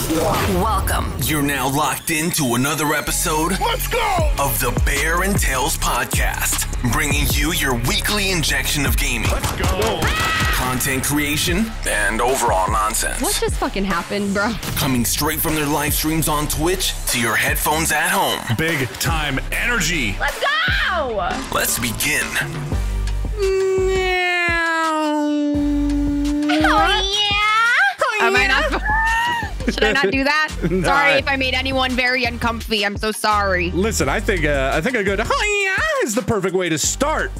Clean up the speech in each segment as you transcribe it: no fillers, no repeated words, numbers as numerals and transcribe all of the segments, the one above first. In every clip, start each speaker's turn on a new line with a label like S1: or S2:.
S1: Welcome.
S2: You're now locked into another episode.
S3: Let's go!
S2: Of the Bear and Tails podcast, bringing you your weekly injection of gaming.
S3: Let's go!
S2: Content creation and overall nonsense.
S1: What just fucking happened, bro?
S2: Coming straight from their live streams on Twitch to your headphones at home.
S3: Big time energy.
S1: Let's go!
S2: Let's begin.
S1: Oh, yeah? Am I not? Should I not do that? Sorry if I made anyone very uncomfy. I'm so sorry.
S3: Listen, I think a good "oh yeah" is the perfect way to start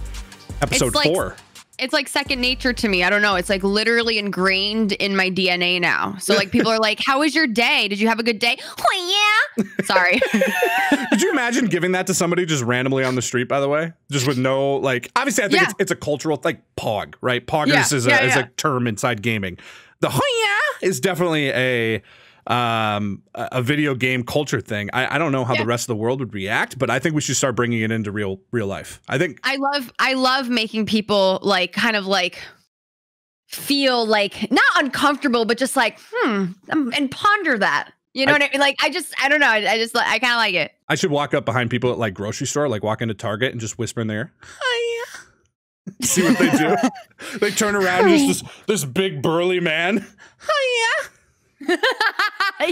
S3: episode 4.
S1: It's like second nature to me. I don't know. It's like literally ingrained in my DNA now. So like people are like, "How was your day? Did you have a good day?" Oh yeah. Sorry.
S3: Could you imagine giving that to somebody just randomly on the street? By the way, just with no like. Obviously, I think it's a cultural like pog, right? Poggers is a term inside gaming. The "oh yeah" is definitely a video game culture thing. I don't know how the rest of the world would react, but I think we should start bringing it into real life. I think
S1: I love making people like kind of like feel like not uncomfortable, but just like and ponder that. You know what I mean? Like I don't know. I kind of like it.
S3: I should walk up behind people at like grocery store, like walk into Target and just whisper in their ear, "Oh yeah." See what they do. They turn around, just this big burly man. "Oh yeah."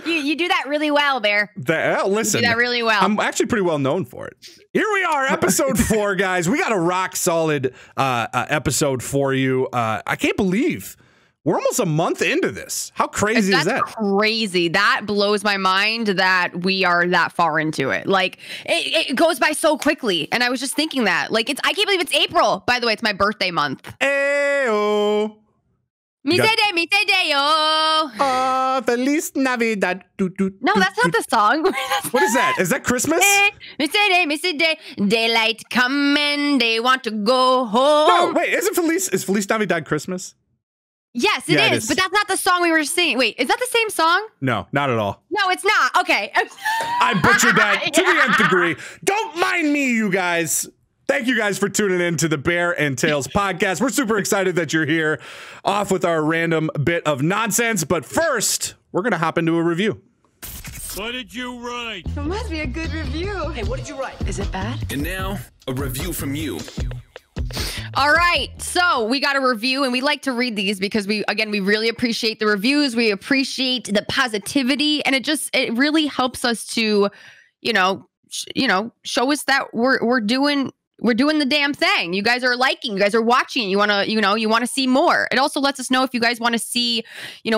S1: you do that really well, Bear.
S3: Listen,
S1: you do that really well.
S3: I'm actually pretty well known for it. Here we are, episode 4, guys. We got a rock solid episode for you. I can't believe we're almost a month into this. How crazy is that?
S1: That's crazy. That blows my mind that we are that far into it. Like it goes by so quickly. And I was just thinking that. Like I can't believe it's April. By the way, it's my birthday month.
S3: Ayo.
S1: Mi se de, yo.
S3: Feliz Navidad.
S1: No, that's not the song.
S3: What is that? Is that Christmas?
S1: Mi se de. Daylight coming, they want to go home.
S3: No, wait, is Feliz Navidad Christmas?
S1: Yes, it is. But that's not the song we were singing. Wait, is that the same song?
S3: No, not at all.
S1: No, it's not. Okay.
S3: I butchered that to the nth degree. Don't mind me, you guys. Thank you guys for tuning in to the Bear and Tails podcast. We're super excited that you're here. Off with our random bit of nonsense. But first, we're going to hop into a review.
S4: What did you write?
S5: It must be a good review.
S6: Hey, what did you write?
S5: Is it bad?
S2: And now, a review from you.
S1: All right, so we got a review, and we like to read these because we really appreciate the reviews. We appreciate the positivity, and it really helps us to, show us that we're doing the damn thing. You guys are liking, you guys are watching. You want to see more. It also lets us know if you guys want to see,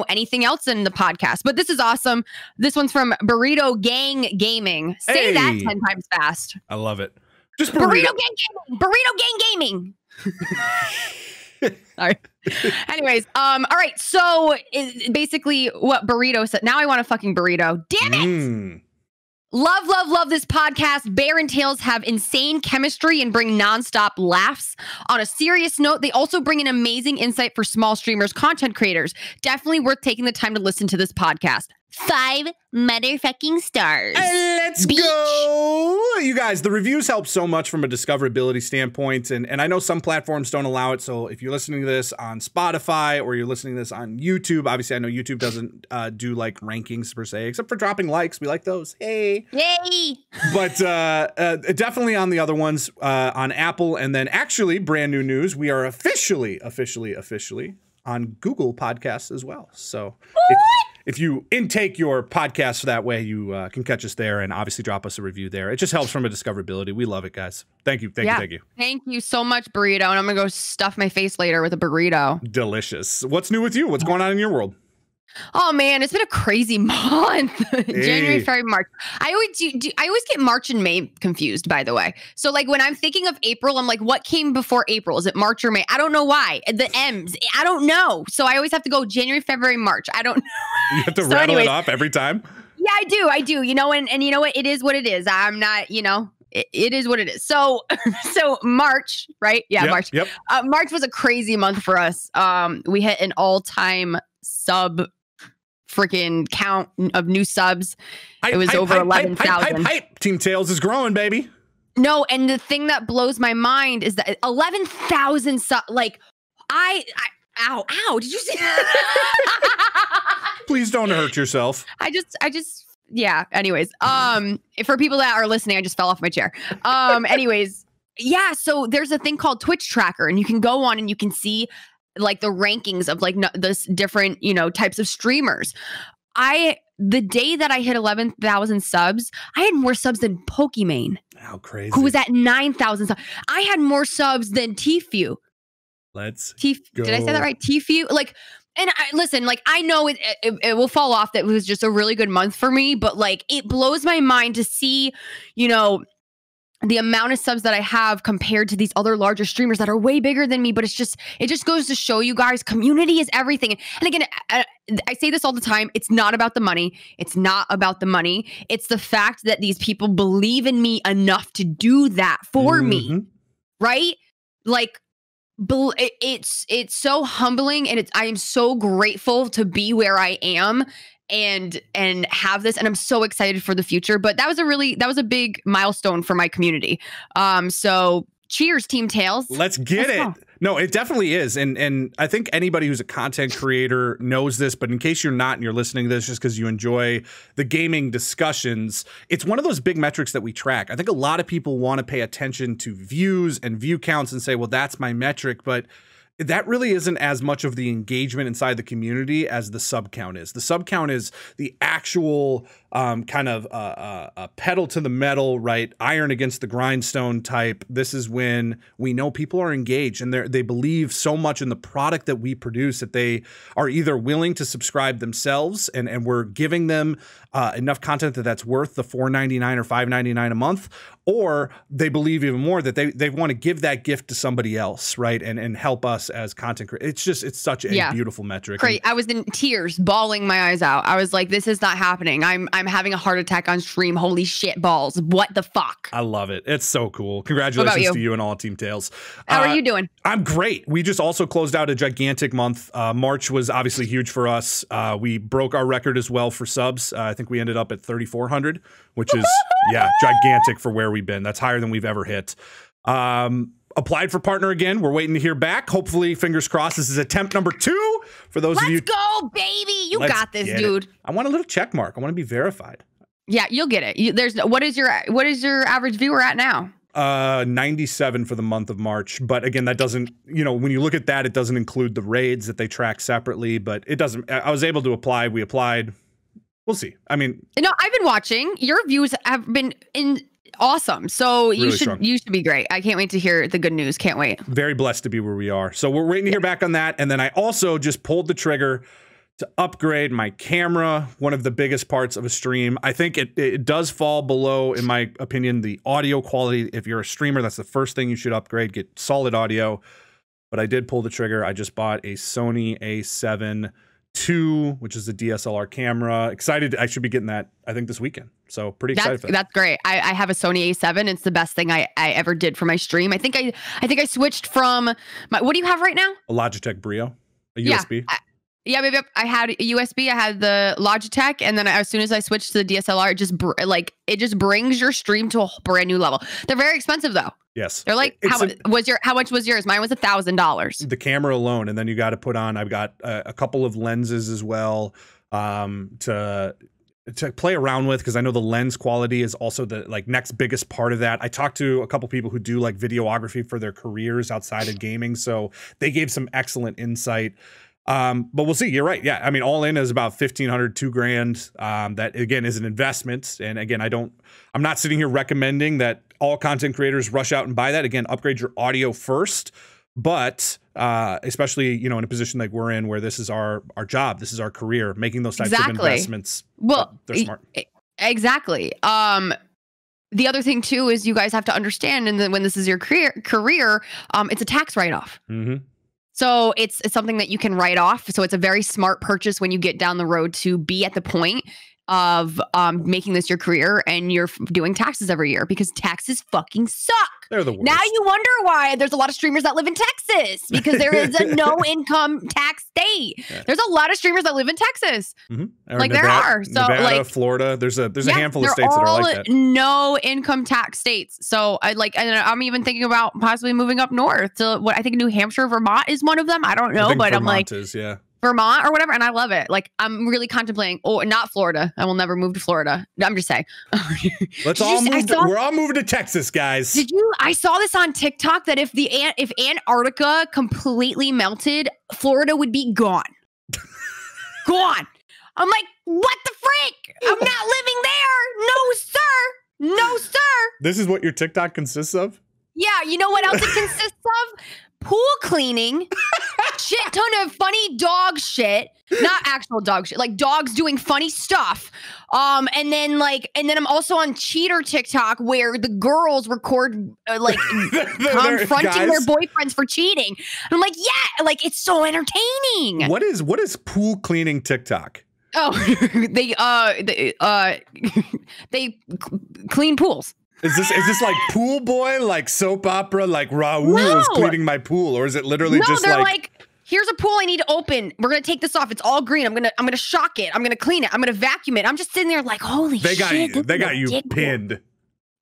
S1: anything else in the podcast. But this is awesome. This one's from Burrito Gang Gaming. Say that 10 times fast.
S3: I love it. Just
S1: Burrito Gang Gaming. Burrito Gang Gaming. All right. Anyways, all right. So basically what Burrito said. Now I want a fucking burrito. Damn it. Love this podcast. Bear and Tails have insane chemistry and bring nonstop laughs. On a serious note, they also bring an amazing insight for small streamers, content creators. Definitely worth taking the time to listen to this podcast. 5 motherfucking stars.
S3: Let's go. You guys, the reviews help so much from a discoverability standpoint. And I know some platforms don't allow it. So if you're listening to this on Spotify or you're listening to this on YouTube, obviously I know YouTube doesn't do like rankings per se, except for dropping likes. We like those. Hey.
S1: Yay.
S3: But definitely on the other ones, on Apple. And then actually, brand new news, we are officially on Google Podcasts as well. So if you intake your podcast that way, you can catch us there and obviously drop us a review there. It just helps from a discoverability. We love it, guys. Thank you. Thank you.
S1: Thank you so much, burrito. And I'm going to go stuff my face later with a burrito.
S3: Delicious. What's new with you? What's going on in your world?
S1: Oh man, it's been a crazy month. January, February, March. I always get March and May confused, by the way. So like when I'm thinking of April, I'm like, what came before April? Is it March or May? I don't know why. The M's, I don't know. So I always have to go January, February, March. I don't know.
S3: You have to rattle it off every time?
S1: Yeah, I do. And you know what? It is what it is. I'm not, it is what it is. So March, right? Yeah,
S3: yep,
S1: March.
S3: Yep.
S1: March was a crazy month for us. We hit an all-time sub freaking count of new subs. It was over 11,000.
S3: Team Tails is growing, baby.
S1: No, and the thing that blows my mind is that 11,000 subs. Like, ow, did you see that?
S3: Please don't hurt yourself.
S1: I just yeah. Anyways, for people that are listening, I just fell off my chair. Anyways, yeah. So there's a thing called Twitch Tracker, and you can go on and you can see like the rankings of like this different, types of streamers. The day that I hit 11,000 subs, I had more subs than Pokimane.
S3: How crazy.
S1: Who was at 9,000 subs. I had more subs than Tfue.
S3: Let's
S1: go. Did I say that right? Tfue? Like, and listen, like, I know it will fall off. That it was just a really good month for me, but like, it blows my mind to see, the amount of subs that I have compared to these other larger streamers that are way bigger than me. But it just goes to show you guys, community is everything. And again, I say this all the time. It's not about the money. It's not about the money. It's the fact that these people believe in me enough to do that for me. Right? Like, it's so humbling, and I am so grateful to be where I am and have this, and I'm so excited for the future. But that was a big milestone for my community. So cheers, Team Tails.
S3: Let's go. No, it definitely is. And I think anybody who's a content creator knows this, but in case you're not and you're listening to this just because you enjoy the gaming discussions, it's one of those big metrics that we track. I think a lot of people want to pay attention to views and view counts and say, well, that's my metric, but that really isn't as much of the engagement inside the community as the sub count is. The sub count is the actual kind of pedal to the metal, right? Iron against the grindstone type. This is when we know people are engaged and they believe so much in the product that we produce that they are either willing to subscribe themselves and we're giving them enough content that's worth the $4.99 or $5.99 a month, or they believe even more that they want to give that gift to somebody else, right? And help us as content creators. It's such a beautiful metric.
S1: Great. I was in tears, bawling my eyes out. I was like, this is not happening. I'm having a heart attack on stream. Holy shit balls. What the fuck?
S3: I love it. It's so cool. Congratulations to you and all Team Tails.
S1: How are you doing?
S3: I'm great. We just also closed out a gigantic month. March was obviously huge for us. We broke our record as well for subs. I think we ended up at 3,400, which is, gigantic for where we've been. That's higher than we've ever hit. Applied for partner again. We're waiting to hear back. Hopefully, fingers crossed, this is attempt number 2 for those of you.
S1: Let's go, baby. You got this, dude.
S3: I want a little check mark. I want to be verified.
S1: Yeah, you'll get it. What is your average viewer at now?
S3: 97 for the month of March. But again, that doesn't, when you look at that, it doesn't include the raids that they track separately, but it doesn't. I was able to apply. We applied. We'll see. I mean,
S1: I've been watching. Your views have been awesome. So you should be great. I can't wait to hear the good news. Can't wait. Very
S3: blessed to be where we are. So we're waiting to hear back on that. And then I also just pulled the trigger to upgrade my camera, one of the biggest parts of a stream. I think it does fall below, in my opinion, the audio quality. If you're a streamer, that's the first thing you should upgrade, get solid audio. But I did pull the trigger. I just bought a Sony A7 II, which is a DSLR camera. Excited. I should be getting that, I think, this weekend. So pretty excited for that.
S1: That's great. I have a Sony A7. It's the best thing I ever did for my stream. I think I switched from what do you have right now?
S3: A Logitech Brio, a USB.
S1: Yeah, maybe I had a USB. I had the Logitech, and then as soon as I switched to the DSLR, it just brings your stream to a brand new level. They're very expensive though.
S3: Yes,
S1: they're like how much was yours? Mine was $1,000.
S3: The camera alone, and then you got to put on. I've got a couple of lenses as well to play around with, because I know the lens quality is also the next biggest part of that. I talked to a couple people who do videography for their careers outside of gaming, so they gave some excellent insight. But we'll see. You're right. Yeah. I mean, all in is about $1,500, $2,000. That again is an investment. And again, I'm not sitting here recommending that all content creators rush out and buy that. Again, upgrade your audio first, but especially, in a position like we're in, where this is our job, this is our career, making those types of investments.
S1: Well,
S3: they're smart.
S1: Exactly. The other thing too, is you guys have to understand, and then when this is your career, it's a tax write-off.
S3: Mm-hmm.
S1: So it's something that you can write off. So it's a very smart purchase when you get down the road to be at the point of making this your career and you're doing taxes every year, because taxes fucking suck.
S3: They're the worst.
S1: Now you wonder why there's a lot of streamers that live in Texas, because there is a no income tax state. Yeah. There's a lot of streamers that live in Texas.
S3: Mm-hmm.
S1: Nevada, there are. So
S3: Nevada, Florida, there's a handful of states that are like that.
S1: No income tax states. So I'm even thinking about possibly moving up north to what I think New Hampshire, Vermont is one of them. I don't know, but
S3: Vermont is,
S1: Vermont or whatever, and I love it. Like, I'm really contemplating. Oh, not Florida. I will never move to Florida. I'm just saying.
S3: Let's all move. We're all moving to Texas, guys.
S1: Did you? I saw this on TikTok that if Antarctica completely melted, Florida would be gone. Gone. I'm like, what the frick? I'm not living there. No, sir. No, sir.
S3: This is what your TikTok consists of?
S1: Yeah. You know what else it consists of? Pool cleaning, shit ton of funny dog shit, not actual dog shit, like dogs doing funny stuff. And then I'm also on cheater TikTok where the girls record confronting their boyfriends for cheating. And I'm like, yeah, like it's so entertaining.
S3: What is pool cleaning TikTok?
S1: Oh, they clean pools.
S3: Is this like Pool Boy, like soap opera, like Raul is cleaning my pool, or is it literally just
S1: they're like, here's a pool I need to open. We're gonna take this off. It's all green. I'm gonna shock it. I'm gonna clean it. I'm gonna vacuum it. I'm just sitting there like, holy shit.
S3: They got you pinned.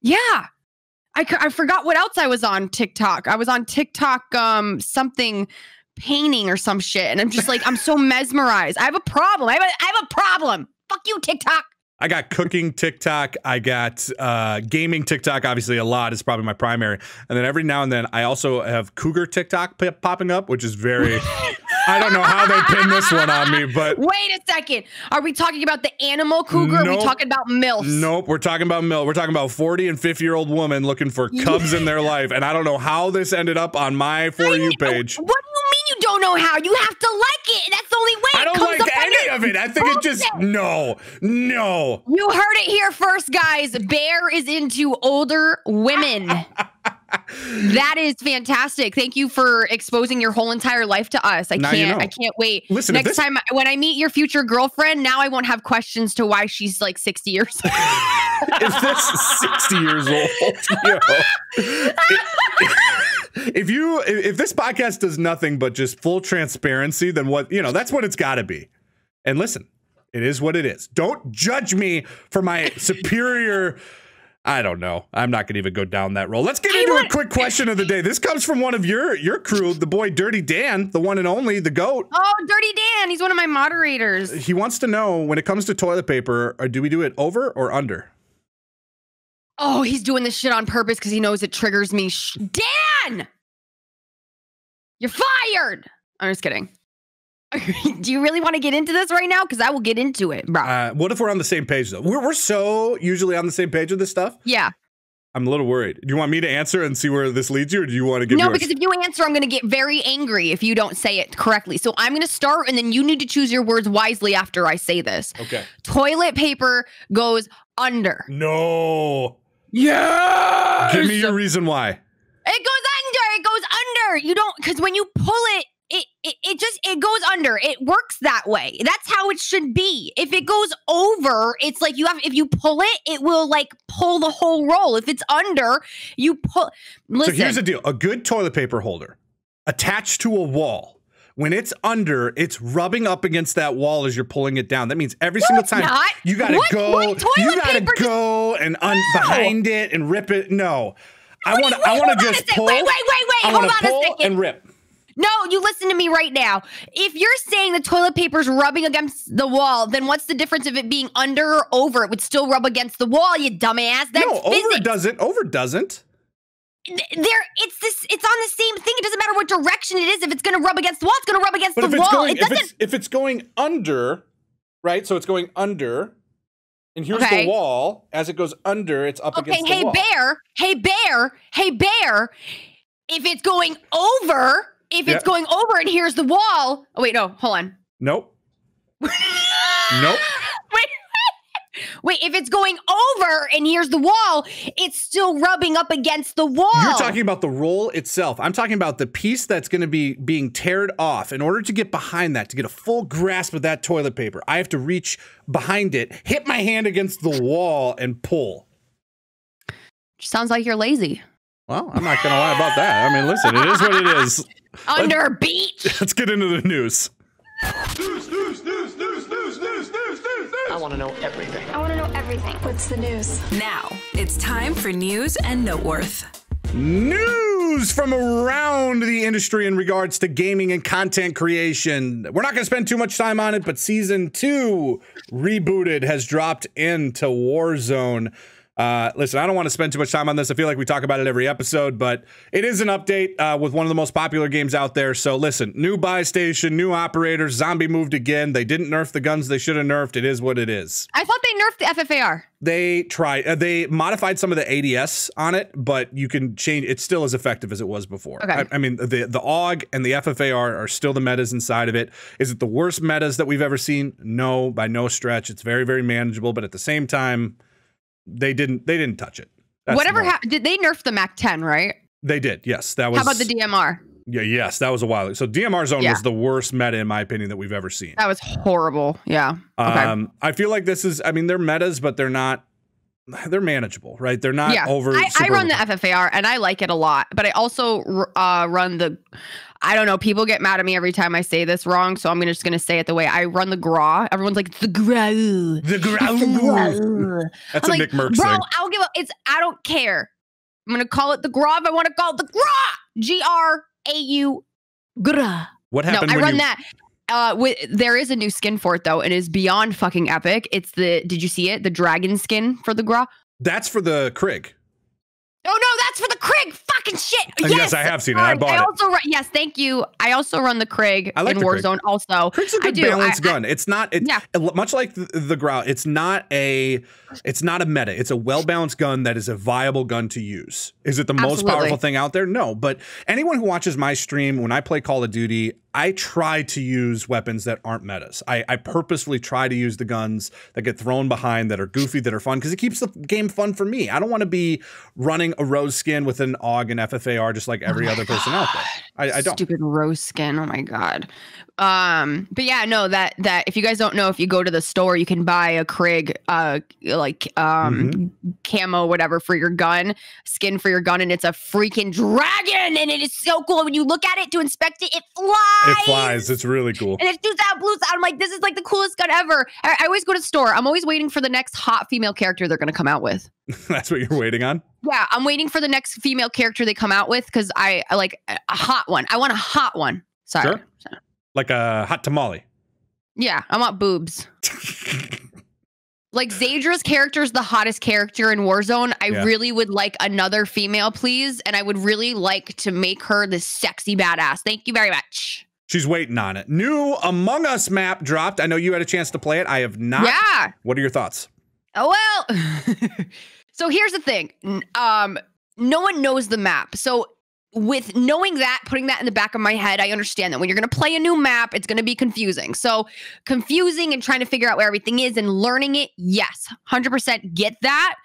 S1: Yeah, I forgot what else I was on TikTok. I was on TikTok something painting or some shit, and I'm just like, I'm so mesmerized. I have a problem. I have a problem. Fuck you, TikTok.
S3: I got cooking TikTok. I got gaming TikTok. Obviously, a lot is probably my primary. And then every now and then, I also have cougar TikTok popping up, which is very... I don't know how they pin this one on me, but...
S1: Wait a second. Are we talking about the animal cougar? Nope. Or are we talking about MILFs?
S3: Nope, we're talking about MILF. We're talking about 40 and 50-year-old women looking for cubs in their life. And I don't know how this ended up on my For You page.
S1: What do you mean you don't know how? You have to like it. That's the only way
S3: I don't like any of it. I think it just... No.
S1: You heard it here first, guys. Bear is into older women. That is fantastic. Thank you for exposing your whole entire life to us. I can't wait.
S3: Listen,
S1: next time when I meet your future girlfriend, now I won't have questions to why she's like 60 years old.
S3: Is this 60 years old? If this podcast does nothing but just full transparency, then that's what it's got to be. And listen, it is what it is. Don't judge me for my superior. I don't know. I'm not going to even go down that road. Let's get into a quick question of the day. This comes from one of your crew, the boy Dirty Dan, the one and only, the GOAT.
S1: Oh, Dirty Dan. He's one of my moderators.
S3: He wants to know, when it comes to toilet paper, do we do it over or under?
S1: Oh, he's doing this shit on purpose because he knows it triggers me. Dan! You're fired! I'm just kidding. Do you really want to get into this right now? Because I will get into it, bro.
S3: What if we're on the same page, though? We're so usually on the same page with this stuff.
S1: Yeah.
S3: I'm a little worried. Do you want me to answer and see where this leads you, or do you want to give yours?
S1: No, because if you answer, I'm going to get very angry if you don't say it correctly. So I'm going to start, and then you need to choose your words wisely after I say this.
S3: Okay.
S1: Toilet paper goes under.
S3: No.
S1: Yes!
S3: Give me your reason why.
S1: It goes under. You don't, because when you pull it, it goes under. It works that way. That's how it should be. If it goes over, it's like if you pull it, it will like pull the whole roll. If it's under, you pull. Listen.
S3: So here's the deal. A good toilet paper holder attached to a wall. When it's under, it's rubbing up against that wall as you're pulling it down. That means every single time you gotta go and behind it and rip it. No. I want to just pull.
S1: Wait. Hold on a second.
S3: And rip.
S1: No, you listen to me right now. If you're saying the toilet paper's rubbing against the wall, then what's the difference of it being under or over? It would still rub against the wall, you dumbass. That's
S3: over doesn't. Over doesn't.
S1: It's on the same thing. It doesn't matter what direction it is. If it's going to rub against the wall, it's going to rub against the wall.
S3: If it's going under, right? So it's going under, and here's the wall. As it goes under, it's up against the wall. Hey
S1: bear. If it's going over. If it's going over and here's the wall. Oh, wait, no, hold on.
S3: Nope. Nope.
S1: Wait, if it's going over and here's the wall, it's still rubbing up against the wall.
S3: You're talking about the roll itself. I'm talking about the piece that's going to be being teared off. In order to get behind that, to get a full grasp of that toilet paper, I have to reach behind it, hit my hand against the wall, and pull.
S1: Sounds like you're lazy.
S3: Well, I'm not going to lie about that. I mean, listen, it is what it is.
S1: Under beach.
S3: Let's get into the news.
S5: News.
S6: I want to know everything.
S5: What's the news?
S7: Now, it's time for News and Noteworth.
S3: News news from around the industry in regards to gaming and content creation. We're not going to spend too much time on it, but Season 2 Rebooted has dropped into Warzone. Listen, I don't want to spend too much time on this. I feel like we talk about it every episode, but it is an update with one of the most popular games out there. So listen, new buy station, new operators, zombie moved again. They didn't nerf the guns they should have nerfed. It is what it is.
S1: I thought they nerfed the FFAR.
S3: They tried. They modified some of the ADS on it, but you can change. It's still as effective as it was before.
S1: Okay.
S3: I mean, the AUG and the FFAR are still the metas inside of it. Is it the worst metas that we've ever seen? No, by no stretch. It's very, very manageable, but at the same time, they didn't touch it. That's
S1: Whatever happened, did they nerf the Mac 10, right?
S3: They did, yes. That was.
S1: How about the DMR?
S3: Yeah, yes, that was a while ago. So DMR Zone was the worst meta, in my opinion, that we've ever seen.
S1: That was horrible. Yeah. Okay.
S3: I feel like this is, I mean, they're metas, but they're manageable, right? They're not over.
S1: I run the FFAR and I like it a lot, but I also run the, I don't know, people get mad at me every time I say this wrong, so I'm just going to say it the way I run the GRA. Everyone's like, the GRA.
S3: The GRA. That's
S1: I'm
S3: a
S1: like,
S3: Nick Merckx
S1: bro,
S3: thing.
S1: I'll give up. I don't care. I'm going to call it the GRA if I want to call it the GRA. GRAU. GRA.
S3: What happened
S1: No, I
S3: when
S1: run that. There is a new skin for it, though, and it is beyond fucking epic. It's did you see it? The dragon skin for the GRA?
S3: That's for the Krig.
S1: Oh, no, that's for the Krig. Fucking shit.
S3: Yes, I have seen it. I bought it.
S1: Yes, thank you. I also run the Krig in Warzone also.
S3: Krig's a good balanced gun. It's not, much like the Grau, it's not a meta. It's a well-balanced gun that is a viable gun to use. Is it the most powerful thing out there? No, but anyone who watches my stream, when I play Call of Duty, I try to use weapons that aren't metas. I purposefully try to use the guns that get thrown behind, that are goofy, that are fun, because it keeps the game fun for me. I don't want to be running a rose skin with an AUG and FFAR just like every other person out there. I don't. Stupid
S1: rose skin. Oh my God. But yeah, no, that if you guys don't know, if you go to the store, you can buy a Krig, camo, whatever, for your gun, skin for your gun, and it's a freaking dragon, and it is so cool. When you look at it to inspect it, it flies.
S3: It flies. It's really cool.
S1: And it shoots out blue. I'm like, this is like the coolest gun ever. I always go to the store. I'm always waiting for the next hot female character they're going to come out with.
S3: That's what you're waiting on?
S1: Yeah, I'm waiting for the next female character they come out with because I like a hot one. I want a hot one. Sorry.
S3: Sure. Like a hot tamale.
S1: Yeah, I want boobs. Like Zadra's character is the hottest character in Warzone. I really would like another female, please. And I would really like to make her this sexy badass. Thank you very much.
S3: She's waiting on it. New Among Us map dropped. I know you had a chance to play it. I have not.
S1: Yeah.
S3: What are your thoughts?
S1: Oh, well. So here's the thing. No one knows the map. So with knowing that, putting that in the back of my head, I understand that when you're going to play a new map, it's going to be confusing. So confusing and trying to figure out where everything is and learning it. Yes, 100% get that.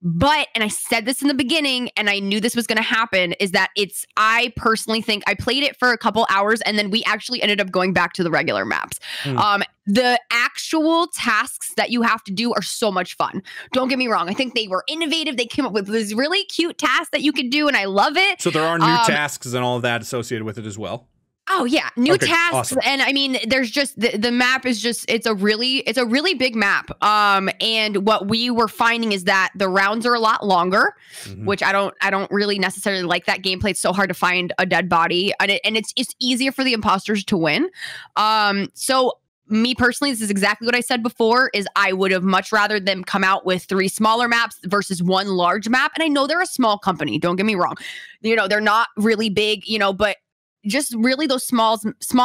S1: But, and I said this in the beginning, and I knew this was going to happen, is that I personally think I played it for a couple hours, and then we actually ended up going back to the regular maps. The actual tasks that you have to do are so much fun. Don't get me wrong. I think they were innovative. They came up with these really cute tasks that you could do, and I love it.
S3: So there are new tasks and all of that associated with it as well?
S1: Oh yeah, new tasks,
S3: awesome.
S1: And I mean, there's just the map is just it's a really big map. And what we were finding is that the rounds are a lot longer, which I don't really necessarily like that gameplay. It's so hard to find a dead body, and it's easier for the imposters to win. So me personally, this is exactly what I said before, is I would have much rather them come out with 3 smaller maps versus 1 large map. And I know they're a small company, don't get me wrong. You know, they're not really big, you know, but just really those small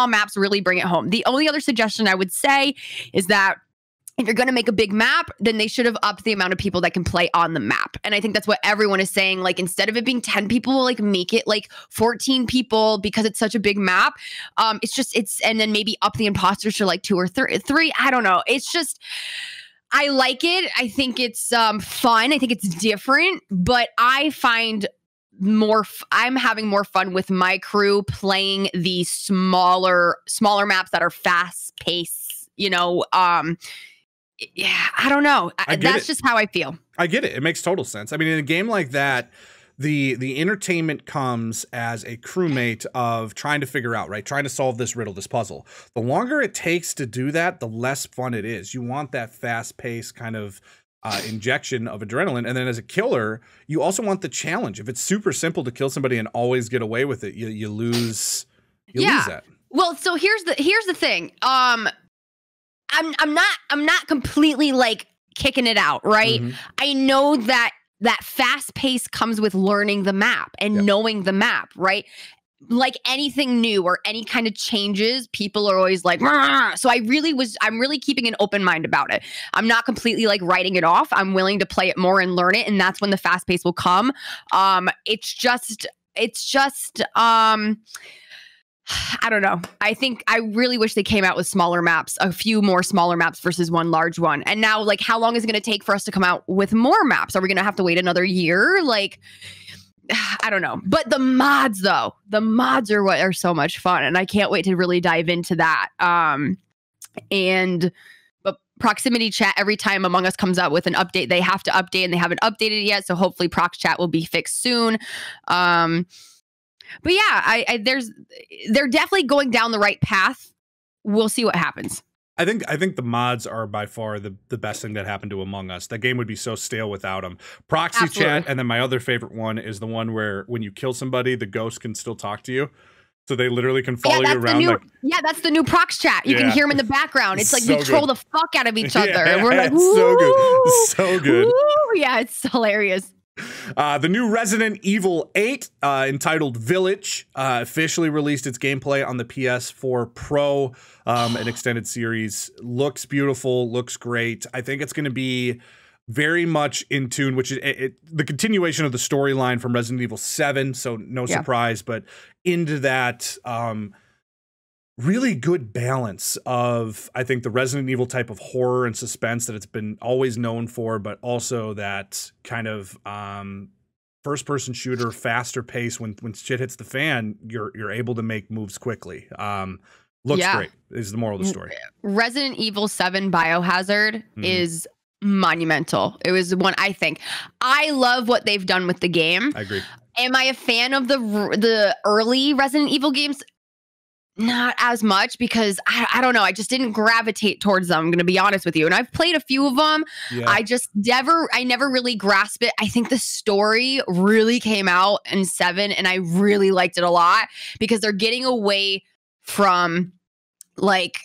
S1: maps really bring it home. The only other suggestion I would say is that if you're going to make a big map, then they should have upped the amount of people that can play on the map. And I think that's what everyone is saying. Like, instead of it being 10 people, like make it like 14 people because it's such a big map. And then maybe up the imposters to like 2 or 3. I don't know. It's just, I like it. I think it's fun. I think it's different, but I find I'm having more fun with my crew playing the smaller maps that are fast paced, you know. Yeah, I don't know. That's just how I feel.
S3: I get it. It makes total sense. I mean, in a game like that, the entertainment comes as a crewmate of trying to figure out, right? Trying to solve this riddle, this puzzle. The longer it takes to do that, the less fun it is. You want that fast paced kind of injection of adrenaline. And then as a killer, you also want the challenge. If it's super simple to kill somebody and always get away with it, you lose that.
S1: Well, so here's the thing. I'm not completely like kicking it out, right?
S3: Mm-hmm.
S1: I know that fast pace comes with learning the map and knowing the map, right? Like anything new or any kind of changes, people are always like, "Rah!" So I'm really keeping an open mind about it. I'm not completely like writing it off. I'm willing to play it more and learn it. And that's when the fast pace will come. It's just, I don't know. I really wish they came out with smaller maps, a few more smaller maps versus one large one. And now, like, how long is it going to take for us to come out with more maps? Are we going to have to wait another year? Like, I don't know. But the mods, though, are what are so much fun. And I can't wait to really dive into that. But proximity chat, every time Among Us comes out with an update, they have to update, and they haven't updated it yet. So hopefully prox chat will be fixed soon. But yeah, they're definitely going down the right path. We'll see what happens.
S3: I think the mods are by far the best thing that happened to Among Us. That game would be so stale without them. Proxy chat, and then my other favorite one is the one where when you kill somebody, the ghost can still talk to you. So they literally can follow you around.
S1: That's the new prox chat. You can hear them in the background. It's like we troll the fuck out of each other. And we're like,
S3: it's so good. So good.
S1: Woo! Yeah, it's hilarious.
S3: The new Resident Evil 8, entitled Village, officially released its gameplay on the PS4 Pro. An extended series. Looks beautiful, looks great. I think it's going to be very much in tune, which is the continuation of the storyline from Resident Evil 7, so no surprise, but into that really good balance of, I think, the Resident Evil type of horror and suspense that it's been always known for, but also that kind of first-person shooter, faster pace. When shit hits the fan, you're able to make moves quickly. Looks great is the moral of the story.
S1: Resident Evil 7 Biohazard is monumental. It was one, I think. I love what they've done with the game.
S3: I agree.
S1: Am I a fan of the early Resident Evil games? Not as much, because I don't know. I just didn't gravitate towards them. I'm going to be honest with you. And I've played a few of them. Yeah. I never really grasped it. I think the story really came out in 7, and I really liked it a lot, because they're getting away from, like,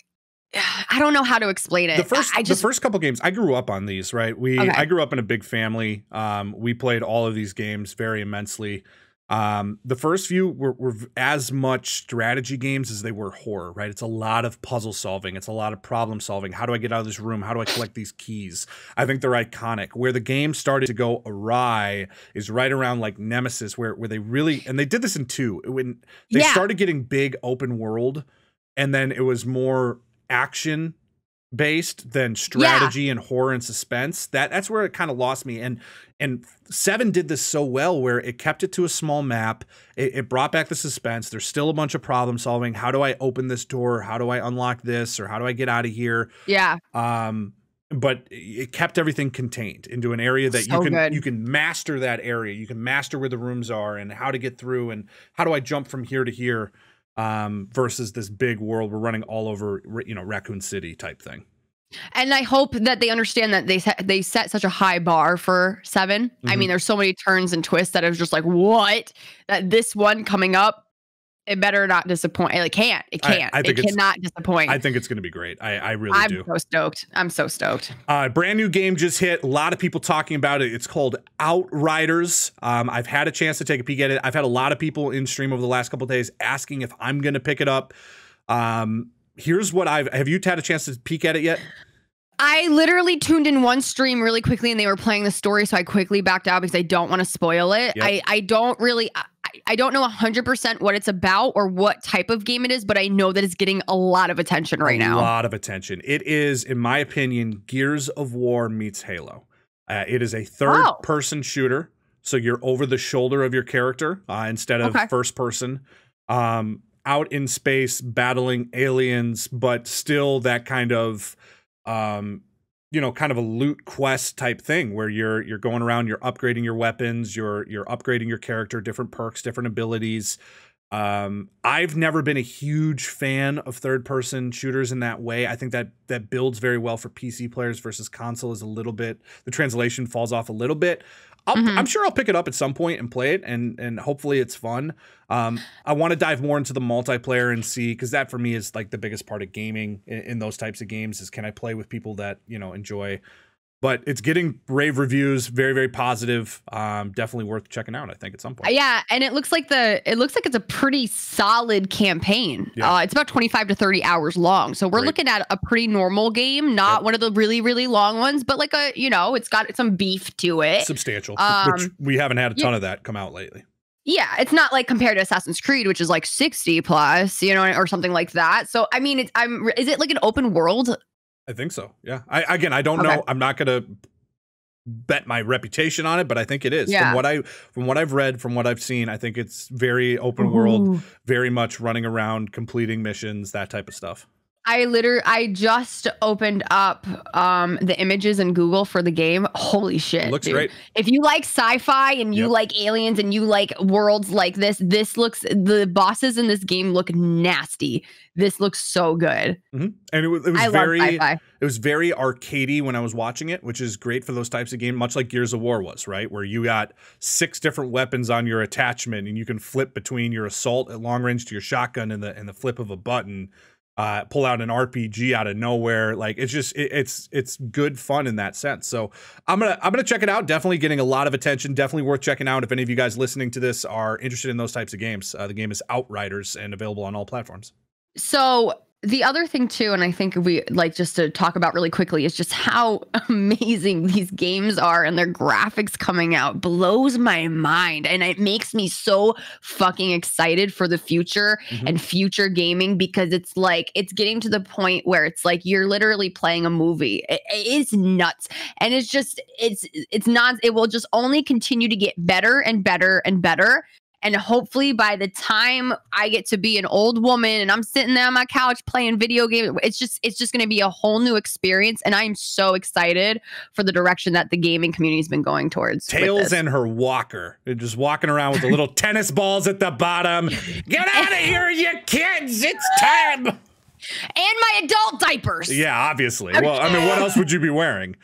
S1: I don't know how to explain it.
S3: The first couple games, I grew up on these, right? I grew up in a big family. We played all of these games very immensely. The first few were as much strategy games as they were horror, right? It's a lot of puzzle solving. It's a lot of problem solving. How do I get out of this room? How do I collect these keys? I think they're iconic. Where the game started to go awry is right around like Nemesis, where they really, and they did this in 2, when they started getting big open world, and then it was more action based than strategy and horror and suspense. That's where it kind of lost me. And 7 did this so well, where it kept it to a small map. It brought back the suspense. There's still a bunch of problem solving. How do I open this door? How do I unlock this? Or how do I get out of here?
S1: Yeah.
S3: But it kept everything contained into an area that you can master that area. You can master where the rooms are and how to get through, and how do I jump from here to here, versus this big world we're running all over, Raccoon City type thing.
S1: And I hope that they understand that they set such a high bar for 7. I mean, there's so many turns and twists that I was just like, what? That this one coming up, it better not disappoint. It can't. It cannot disappoint.
S3: I think it's going to be great. I really do.
S1: I'm so stoked. I'm so stoked.
S3: Brand new game just hit. A lot of people talking about it. It's called Outriders. I've had a chance to take a peek at it. I've had a lot of people in stream over the last couple of days asking if I'm going to pick it up. Here's what have you had a chance to peek at it yet?
S1: I literally tuned in one stream really quickly, and they were playing the story, so I quickly backed out because I don't want to spoil it. Yep. I don't know 100% what it's about or what type of game it is, but I know that it's getting a lot of attention right now. A lot
S3: of attention. It is, in my opinion, Gears of War meets Halo. It is a third-person shooter, so you're over the shoulder of your character instead of first person. Out in space battling aliens, but still that kind of kind of a loot quest type thing where you're going around, you're upgrading your weapons, you're upgrading your character, different perks, different abilities. I've never been a huge fan of third-person shooters in that way. I think that builds very well for PC players versus console is a little bit, the translation falls off a little bit. I'm sure I'll pick it up at some point and play it, and hopefully it's fun. I want to dive more into the multiplayer and see, because that for me is like the biggest part of gaming in those types of games is, can I play with people that, you know, enjoy. But it's getting rave reviews, very, very positive. Definitely worth checking out, I think, at some point.
S1: Yeah, and it looks like it's a pretty solid campaign. Yeah. It's about 25 to 30 hours long. So we're looking at a pretty normal game, not one of the really, really long ones, but like a, you know, it's got some beef to it.
S3: Substantial, which we haven't had a ton of that come out lately.
S1: Yeah, it's not like compared to Assassin's Creed, which is like 60 plus, you know, or something like that. So, I mean, is it like an open world?
S3: I think so. Yeah. I don't know. I'm not going to bet my reputation on it, but I think it is. Yeah. From what I've read, from what I've seen, I think it's very open world, very much running around, completing missions, that type of stuff.
S1: I just opened up the images in Google for the game. Holy shit.
S3: It looks great.
S1: If you like sci-fi and you like aliens and you like worlds like this the bosses in this game look nasty. This looks so good.
S3: And it was very arcadey when I was watching it, which is great for those types of games, much like Gears of War was, right? Where you got 6 different weapons on your attachment and you can flip between your assault at long range to your shotgun and the flip of a button. Pull out an RPG out of nowhere. Like, it's just it's good fun in that sense. So I'm gonna check it out. Definitely getting a lot of attention. Definitely worth checking out if any of you guys listening to this are interested in those types of games. The game is Outriders and available on all platforms.
S1: So the other thing too, and I think we like just to talk about really quickly, is just how amazing these games are, and their graphics coming out blows my mind, and it makes me so fucking excited for the future and future gaming, because it's like it's getting to the point where it's like you're literally playing a movie. It is nuts, and it's just it's not. It will just only continue to get better and better and better. And hopefully by the time I get to be an old woman and I'm sitting there on my couch playing video games, it's just going to be a whole new experience. And I'm so excited for the direction that the gaming community has been going towards.
S3: Tails and her walker. They're just walking around with the little tennis balls at the bottom. Get out of here, you kids. It's time.
S1: And my adult diapers.
S3: Yeah, obviously. Well, I mean, what else would you be wearing?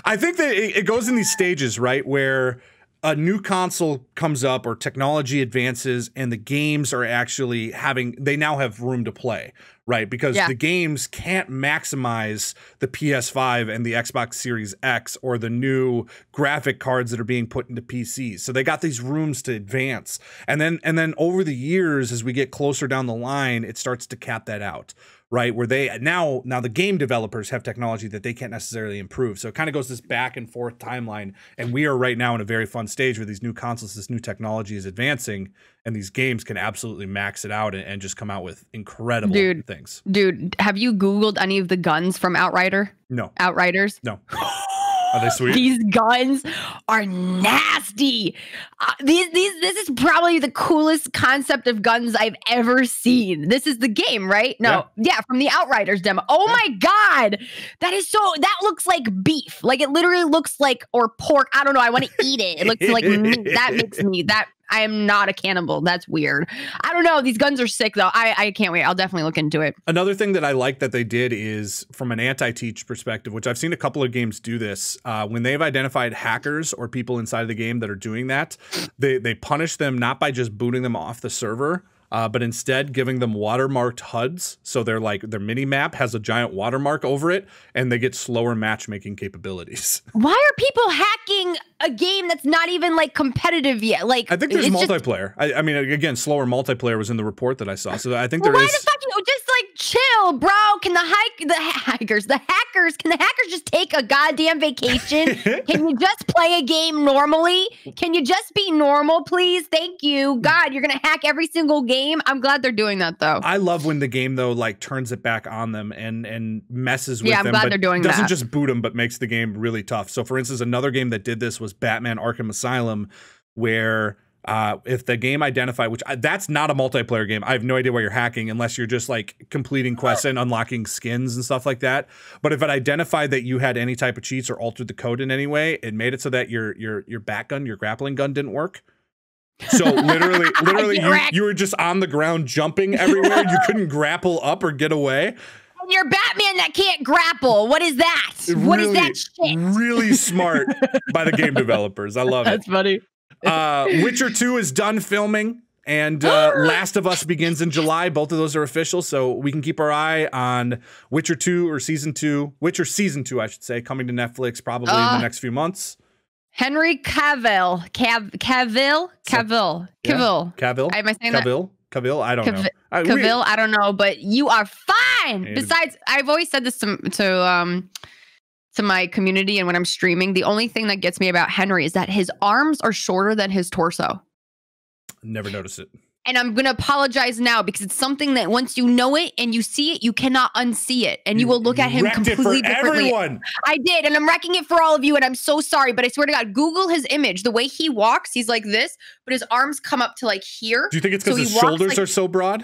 S3: I think that it goes in these stages, right, where a new console comes up or technology advances and the games are actually they now have room to play, right? Because the games can't maximize the PS5 and the Xbox Series X or the new graphic cards that are being put into PCs. So they got these rooms to advance. And then over the years, as we get closer down the line, it starts to cap that out. Right, where they now the game developers have technology that they can't necessarily improve. So it kind of goes this back and forth timeline. And we are right now in a very fun stage where these new consoles, this new technology is advancing, and these games can absolutely max it out and just come out with incredible things. Dude,
S1: have you Googled any of the guns from Outriders?
S3: No. Are they sweet?
S1: These guns are nasty. This is probably the coolest concept of guns I've ever seen. This is the game, right? No, yeah, from the Outriders demo. Oh my God, that looks like beef. Like it literally looks like, or pork. I don't know. I want to eat it. It looks like meat. That makes me I am not a cannibal. That's weird. I don't know. These guns are sick, though. I can't wait. I'll definitely look into it.
S3: Another thing that I like that they did is from an anti-cheat perspective, which I've seen a couple of games do this. When they've identified hackers or people inside the game that are doing that, they punish them not by just booting them off the server, but instead giving them watermarked HUDs. So their mini map has a giant watermark over it, and they get slower matchmaking capabilities.
S1: Why are people hacking a game that's not even like competitive yet? Like,
S3: I think there's multiplayer. I mean, again, slower multiplayer was in the report that I saw. So I think there is.
S1: Why the fuck? Just like chill, bro. Can the hackers just take a goddamn vacation? Can you just play a game normally? Can you just be normal, please? Thank you. God, you're gonna hack every single game. I'm glad they're doing that though.
S3: I love when the game though like turns it back on them and messes with them.
S1: Yeah, I'm glad they're doing that.
S3: Doesn't just boot them, but makes the game really tough. So for instance, another game that did this was Batman Arkham Asylum, where if the game identified, that's not a multiplayer game. I have no idea why you're hacking unless you're just like completing quests and unlocking skins and stuff like that. But if it identified that you had any type of cheats or altered the code in any way, it made it so that your bat gun, your grappling gun didn't work. So literally, you were just on the ground jumping everywhere. You couldn't grapple up or get away.
S1: And you're Batman that can't grapple. What is that? What is that shit?
S3: Really smart by the game developers. I love it.
S1: That's funny.
S3: Witcher 2 is done filming, and Last of Us begins in July. Both of those are official, so we can keep our eye on Witcher 2 or Season 2. Witcher Season 2, I should say, coming to Netflix probably in the next few months.
S1: Henry Cavill. Cavill? Am I saying that?
S3: Cavill? I don't know.
S1: Cavill, I don't know, but you are fine. Besides, I've always said this to my community and when I'm streaming, the only thing that gets me about Henry is that his arms are shorter than his torso.
S3: Never noticed it.
S1: And I'm going to apologize now because it's something that once you know it and you see it, you cannot unsee it. And you will look at him completely differently.
S3: Everyone.
S1: I did. And I'm wrecking it for all of you. And I'm so sorry. But I swear to God, Google his image. The way he walks, he's like this, but his arms come up to like here.
S3: Do you think it's because his shoulders are so broad?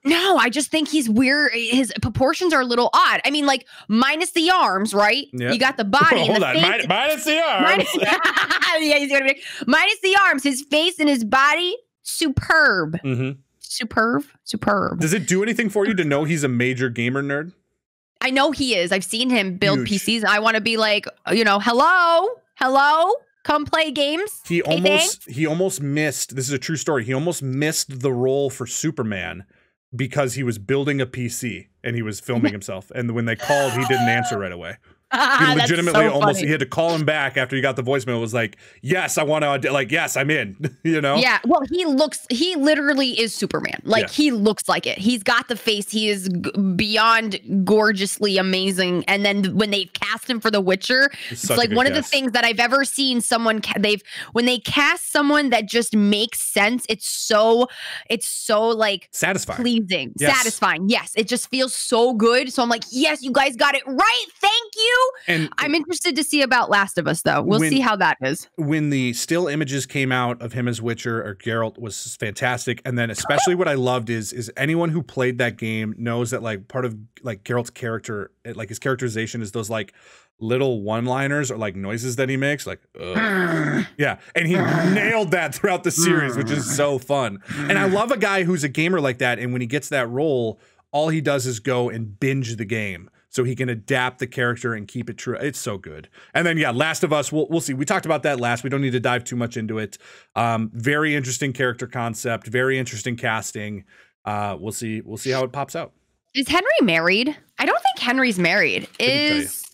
S1: No, I just think he's weird. His proportions are a little odd. I mean, like, minus the arms, right? Yep. You got the body and the face.
S3: Minus the arms.
S1: Yeah, you see what I mean? Minus the arms, his face and his body. Superb.
S3: Mm-hmm.
S1: Superb.
S3: Does it do anything for you to know he's a major gamer nerd?
S1: I know he is. I've seen him build PCs. I want to be like, hello, come play games.
S3: He almost missed. This is a true story. He almost missed the role for Superman because he was building a PC and he was filming himself. And when they called, he didn't answer right away. He legitimately he had to call him back after he got the voicemail. It was like, yes, I want to, like, yes, I'm in, Yeah.
S1: Well, he literally is Superman. Like, he looks like it. He's got the face. He is beyond gorgeously amazing. And then when they cast him for The Witcher, it's like one of the things that I've ever seen someone, when they cast someone that just makes sense, it's so like
S3: satisfying,
S1: pleasing, satisfying. Yes. It just feels so good. So I'm like, yes, you guys got it right. Thank you. And I'm interested to see about Last of Us, though. We'll see how that is.
S3: When the still images came out of him as Witcher or Geralt was fantastic. And then especially what I loved is anyone who played that game knows that like part of like Geralt's character, like his characterization is those like little one-liners or like noises that he makes, like yeah, and he nailed that throughout the series, which is so fun. And I love a guy who's a gamer like that, and when he gets that role, all he does is go and binge the game so he can adapt the character and keep it true. It's so good. And then, yeah, Last of Us, we'll see. We talked about that last. We don't need to dive too much into it. Very interesting character concept, very interesting casting. We'll see how it pops out.
S1: Is Henry married? I don't think Henry's married. Is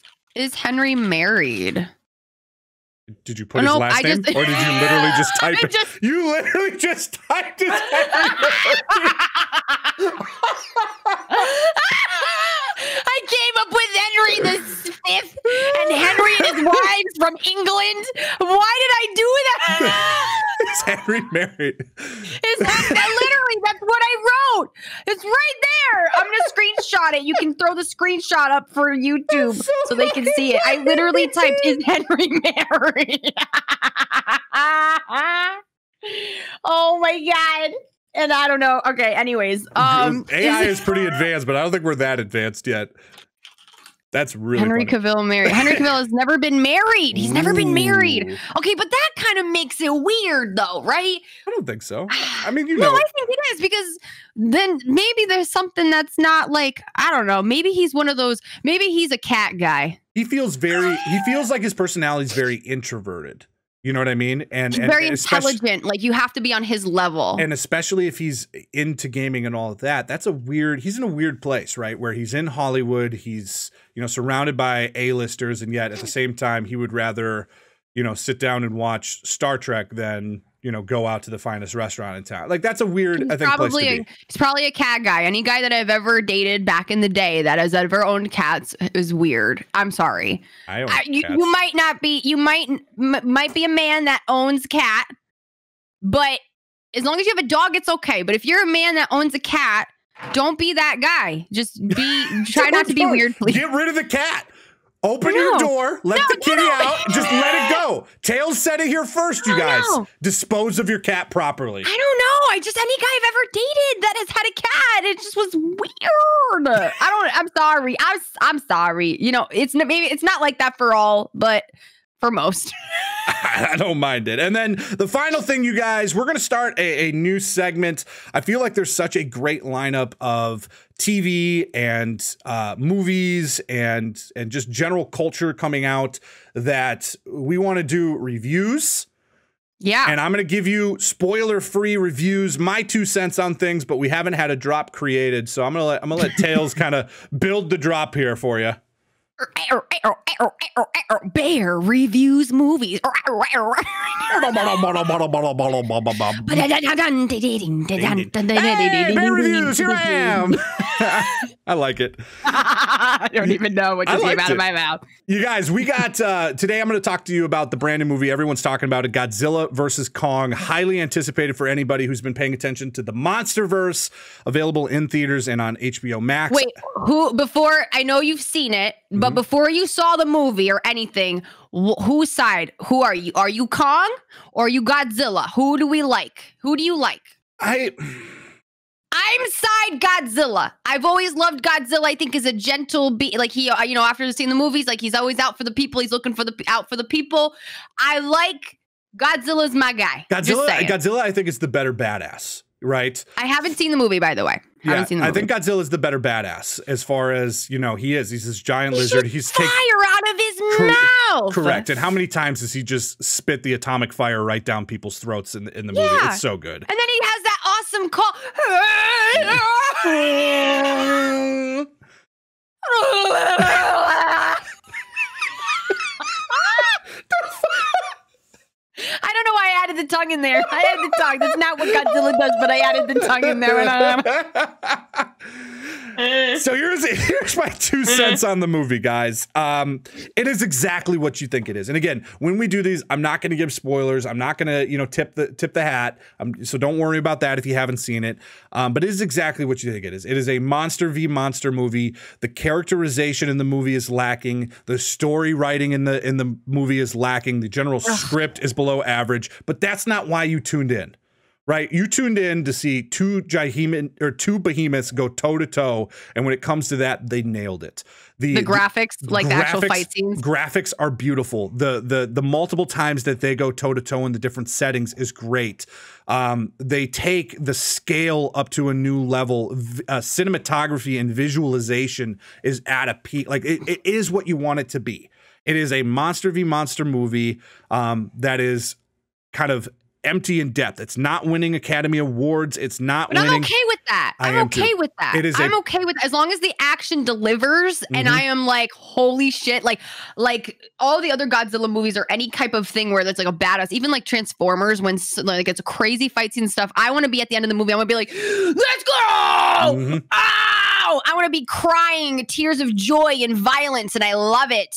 S1: Henry married?
S3: Did you put his last name? Or did you literally just type it? You literally just typed his
S1: I came up with Henry the Fifth and Henry and his wives from England. Why did I do that?
S3: Is Henry married?
S1: Literally, that's what I wrote. It's right there. I'm going to screenshot it. You can throw the screenshot up for YouTube so they can see it. I literally typed, is Henry married? Oh my God. And I don't know. Okay, anyways.
S3: AI is pretty advanced, but I don't think we're that advanced yet. That's really
S1: Henry Cavill married. Henry Cavill has never been married. He's never been married. Okay, but that kind of makes it weird though, right?
S3: I don't think so. I mean,
S1: No, I think it is because then maybe there's something that's not like, I don't know. Maybe he's one of those, maybe he's a cat guy.
S3: He feels like his personality is very introverted. You know what I mean? And
S1: very intelligent. Like you have to be on his level.
S3: And especially if he's into gaming and all of that, he's in a weird place, right? Where he's in Hollywood, he's, surrounded by A-listers, and yet at the same time, he would rather, sit down and watch Star Trek than, go out to the finest restaurant in town. Like that's a weird, place to be.
S1: He's probably a cat guy. Any guy that I've ever dated back in the day that has ever owned cats is weird. I'm sorry.
S3: I own cats.
S1: You might not be. You might be a man that owns a cat, but as long as you have a dog, it's okay. But if you're a man that owns a cat, don't be that guy. Just try not to be weird, please.
S3: Get rid of the cat. Open your door, let the kitty out, just let it go. Tails said it here first, you guys. Dispose of your cat properly.
S1: I don't know. Any guy I've ever dated that has had a cat, it just was weird. I'm sorry. I'm sorry. It's not like that for all, but for most.
S3: I don't mind it. And then the final thing, you guys, we're going to start a new segment. I feel like there's such a great lineup of TV and movies and just general culture coming out that we want to do reviews.
S1: Yeah.
S3: And I'm going to give you spoiler-free reviews, my 2 cents on things, but we haven't had a drop created. So I'm going to let Tails kind of build the drop here for you.
S1: Bear reviews movies.
S3: Hey, Bear reviews, here I am. I like it.
S1: I don't even know what just came out of my mouth.
S3: You guys, we got today I'm going to talk to you about the brand new movie everyone's talking about, it, Godzilla vs. Kong, highly anticipated for anybody who's been paying attention to the Monsterverse, available in theaters and on HBO Max.
S1: Wait, before, I know you've seen it, but before you saw the movie or anything, whose side? Who are you? Are you Kong or are you Godzilla? Who do we like? Who do you like? I'm side Godzilla. I've always loved Godzilla. I think is a gentle like he, after seeing the movies, like he's always out for the people. He's looking out for the people. I like Godzilla's my guy.
S3: Godzilla, I think is the better badass, right?
S1: I haven't seen the movie, by the way.
S3: I think Godzilla is the better badass as far as, he's this giant lizard. He's
S1: fire out of his mouth.
S3: Correct. And how many times does he just spit the atomic fire right down people's throats in the movie? It's so good.
S1: And then he has that awesome call. I don't know why I added the tongue in there. I added the tongue. That's not what Godzilla does, but I added the tongue in there.
S3: So here's my 2 cents on the movie, guys. It is exactly what you think it is. And again, when we do these, I'm not going to give spoilers. I'm not going to, tip the hat. So don't worry about that if you haven't seen it. But it is exactly what you think it is. It is a monster v monster movie. The characterization in the movie is lacking. The story writing in the movie is lacking. The general script is below average. But that's not why you tuned in. Right, you tuned in to see two behemoths go toe to toe, and when it comes to that, they nailed it. The
S1: graphics, like the actual fight scenes,
S3: graphics are beautiful. The multiple times that they go toe to toe in the different settings is great. They take the scale up to a new level. Cinematography and visualization is at a peak. Like it is what you want it to be. It is a monster v monster movie that is kind of empty in depth. It's not winning Academy Awards. It's not winning.
S1: I'm okay with that. I'm okay with that. I'm okay with as long as the action delivers and I am like, holy shit. Like all the other Godzilla movies or any type of thing where that's like a badass, even like Transformers, when like it's a crazy fight scene and stuff. I want to be at the end of the movie. I want to be like, let's go. Ow! I want to be crying tears of joy and violence, and I love it.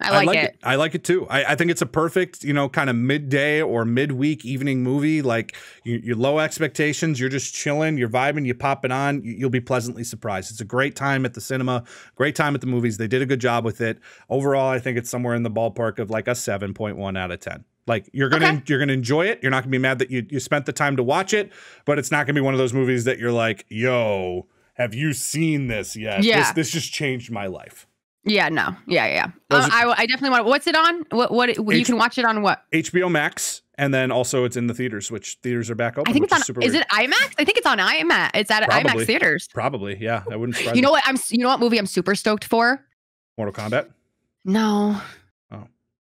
S1: I like it.
S3: I like it too. I think it's a perfect, kind of midday or midweek evening movie. Like you're low expectations, you're just chilling, you're vibing, you pop it on, you'll be pleasantly surprised. It's a great time at the cinema, great time at the movies. They did a good job with it. Overall, I think it's somewhere in the ballpark of like a 7.1 out of 10. Like you're gonna enjoy it. You're not gonna be mad that you spent the time to watch it, but it's not gonna be one of those movies that you're like, yo, have you seen this yet?
S1: Yeah.
S3: This just changed my life.
S1: Yeah, no. Yeah. I definitely want. What's it on? What you can watch it on what?
S3: HBO Max, and then also it's in the theaters, which theaters are back open.
S1: I think it's on. Is it IMAX? I think it's on IMAX. It's at IMAX theaters.
S3: Probably, yeah. I wouldn't.
S1: You know what? You know what movie I'm super stoked for?
S3: Mortal Kombat.
S1: No.
S3: Oh,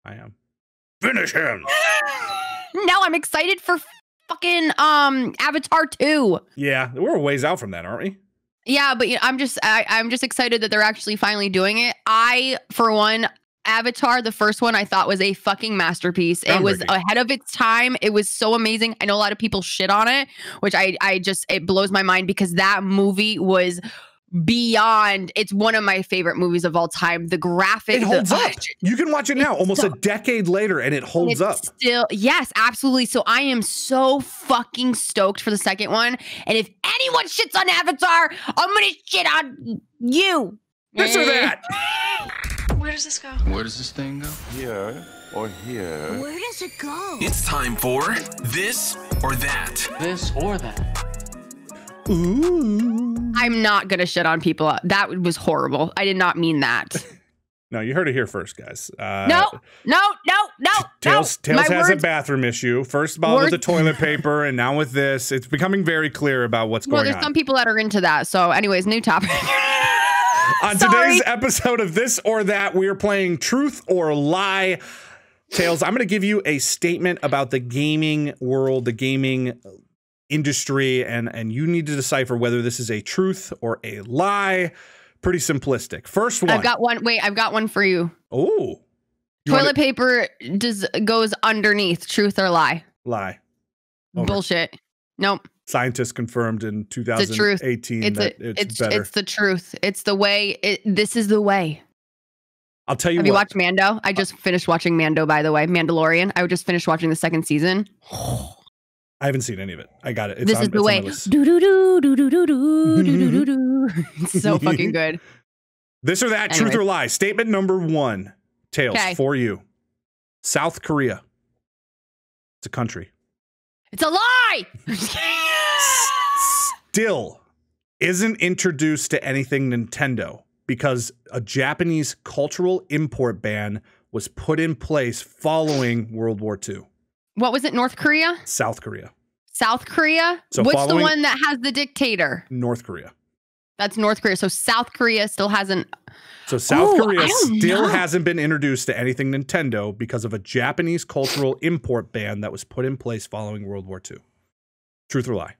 S3: I am. Finish him.
S1: No, I'm excited for fucking Avatar 2.
S3: Yeah, we're a ways out from that, aren't we?
S1: Yeah, but I'm just excited that they're actually finally doing it. For one, Avatar, the first one, I thought was a fucking masterpiece. It was ahead of its time. It was so amazing. I know a lot of people shit on it, which it blows my mind because that movie was beyond. It's one of my favorite movies of all time. The graphics,
S3: it holds up. You can watch it now, almost a decade later, and it holds up.
S1: Still, yes, absolutely. So I am so fucking stoked for the second one. And if anyone shits on Avatar, I'm gonna shit on you.
S3: This or that.
S5: Where does this go?
S4: Where does this thing go?
S6: Here or here?
S5: Where does it go?
S2: It's time for This or That.
S4: This or that.
S3: Ooh.
S1: I'm not gonna shit on people. That was horrible. I did not mean that.
S3: No, you heard it here first, guys.
S1: No.
S3: Tails has a bathroom issue. First of all, with the toilet paper, and now with this, it's becoming very clear about what's going on.
S1: Well, there's some people that are into that. So, anyways, new topic.
S3: On today's episode of This or That, we are playing Truth or Lie. Tails, I'm going to give you a statement about the gaming world, the gaming industry, and you need to decipher whether this is a truth or a lie. Pretty simplistic. First one.
S1: I've got one. Wait, I've got one for you.
S3: Oh.
S1: Toilet paper goes underneath. Truth or lie?
S3: Lie.
S1: Over. Bullshit. Nope.
S3: Scientists confirmed in 2018 that it's better.
S1: It's the truth. It's the way. This is the way.
S3: I'll tell you what.
S1: Have you watched Mando? I just finished watching Mando, by the way. Mandalorian. I just finished watching the second season.
S3: I haven't seen any of it. I got it.
S1: This is the way. It's so fucking good.
S3: This or that, truth or lie. Statement number 1, Tails, for you. South Korea. It's a country.
S1: It's a lie!
S3: Still isn't introduced to anything Nintendo because a Japanese cultural import ban was put in place following World War II.
S1: What was it, North Korea?
S3: South Korea.
S1: South Korea? So what's the one that has the dictator?
S3: North Korea.
S1: That's North Korea. So South Korea still hasn't.
S3: So South Korea still hasn't been introduced to anything Nintendo because of a Japanese cultural import ban that was put in place following World War II. Truth or lie?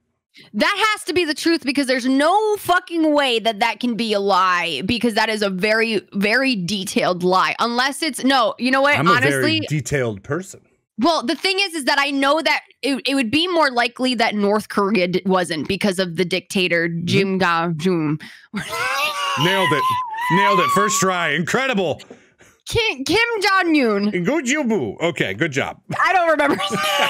S1: That has to be the truth because there's no fucking way that can be a lie because that is a very, very detailed lie. Unless it's no, you know what?
S3: I'm honestly, a very detailed person.
S1: Well, the thing is that I know that it would be more likely that North Korea wasn't because of the dictator Kim Jong-un.
S3: Nailed it. First try. Incredible.
S1: Kim Jong-un.
S3: Good Jubu. Okay, good job.
S1: I don't remember.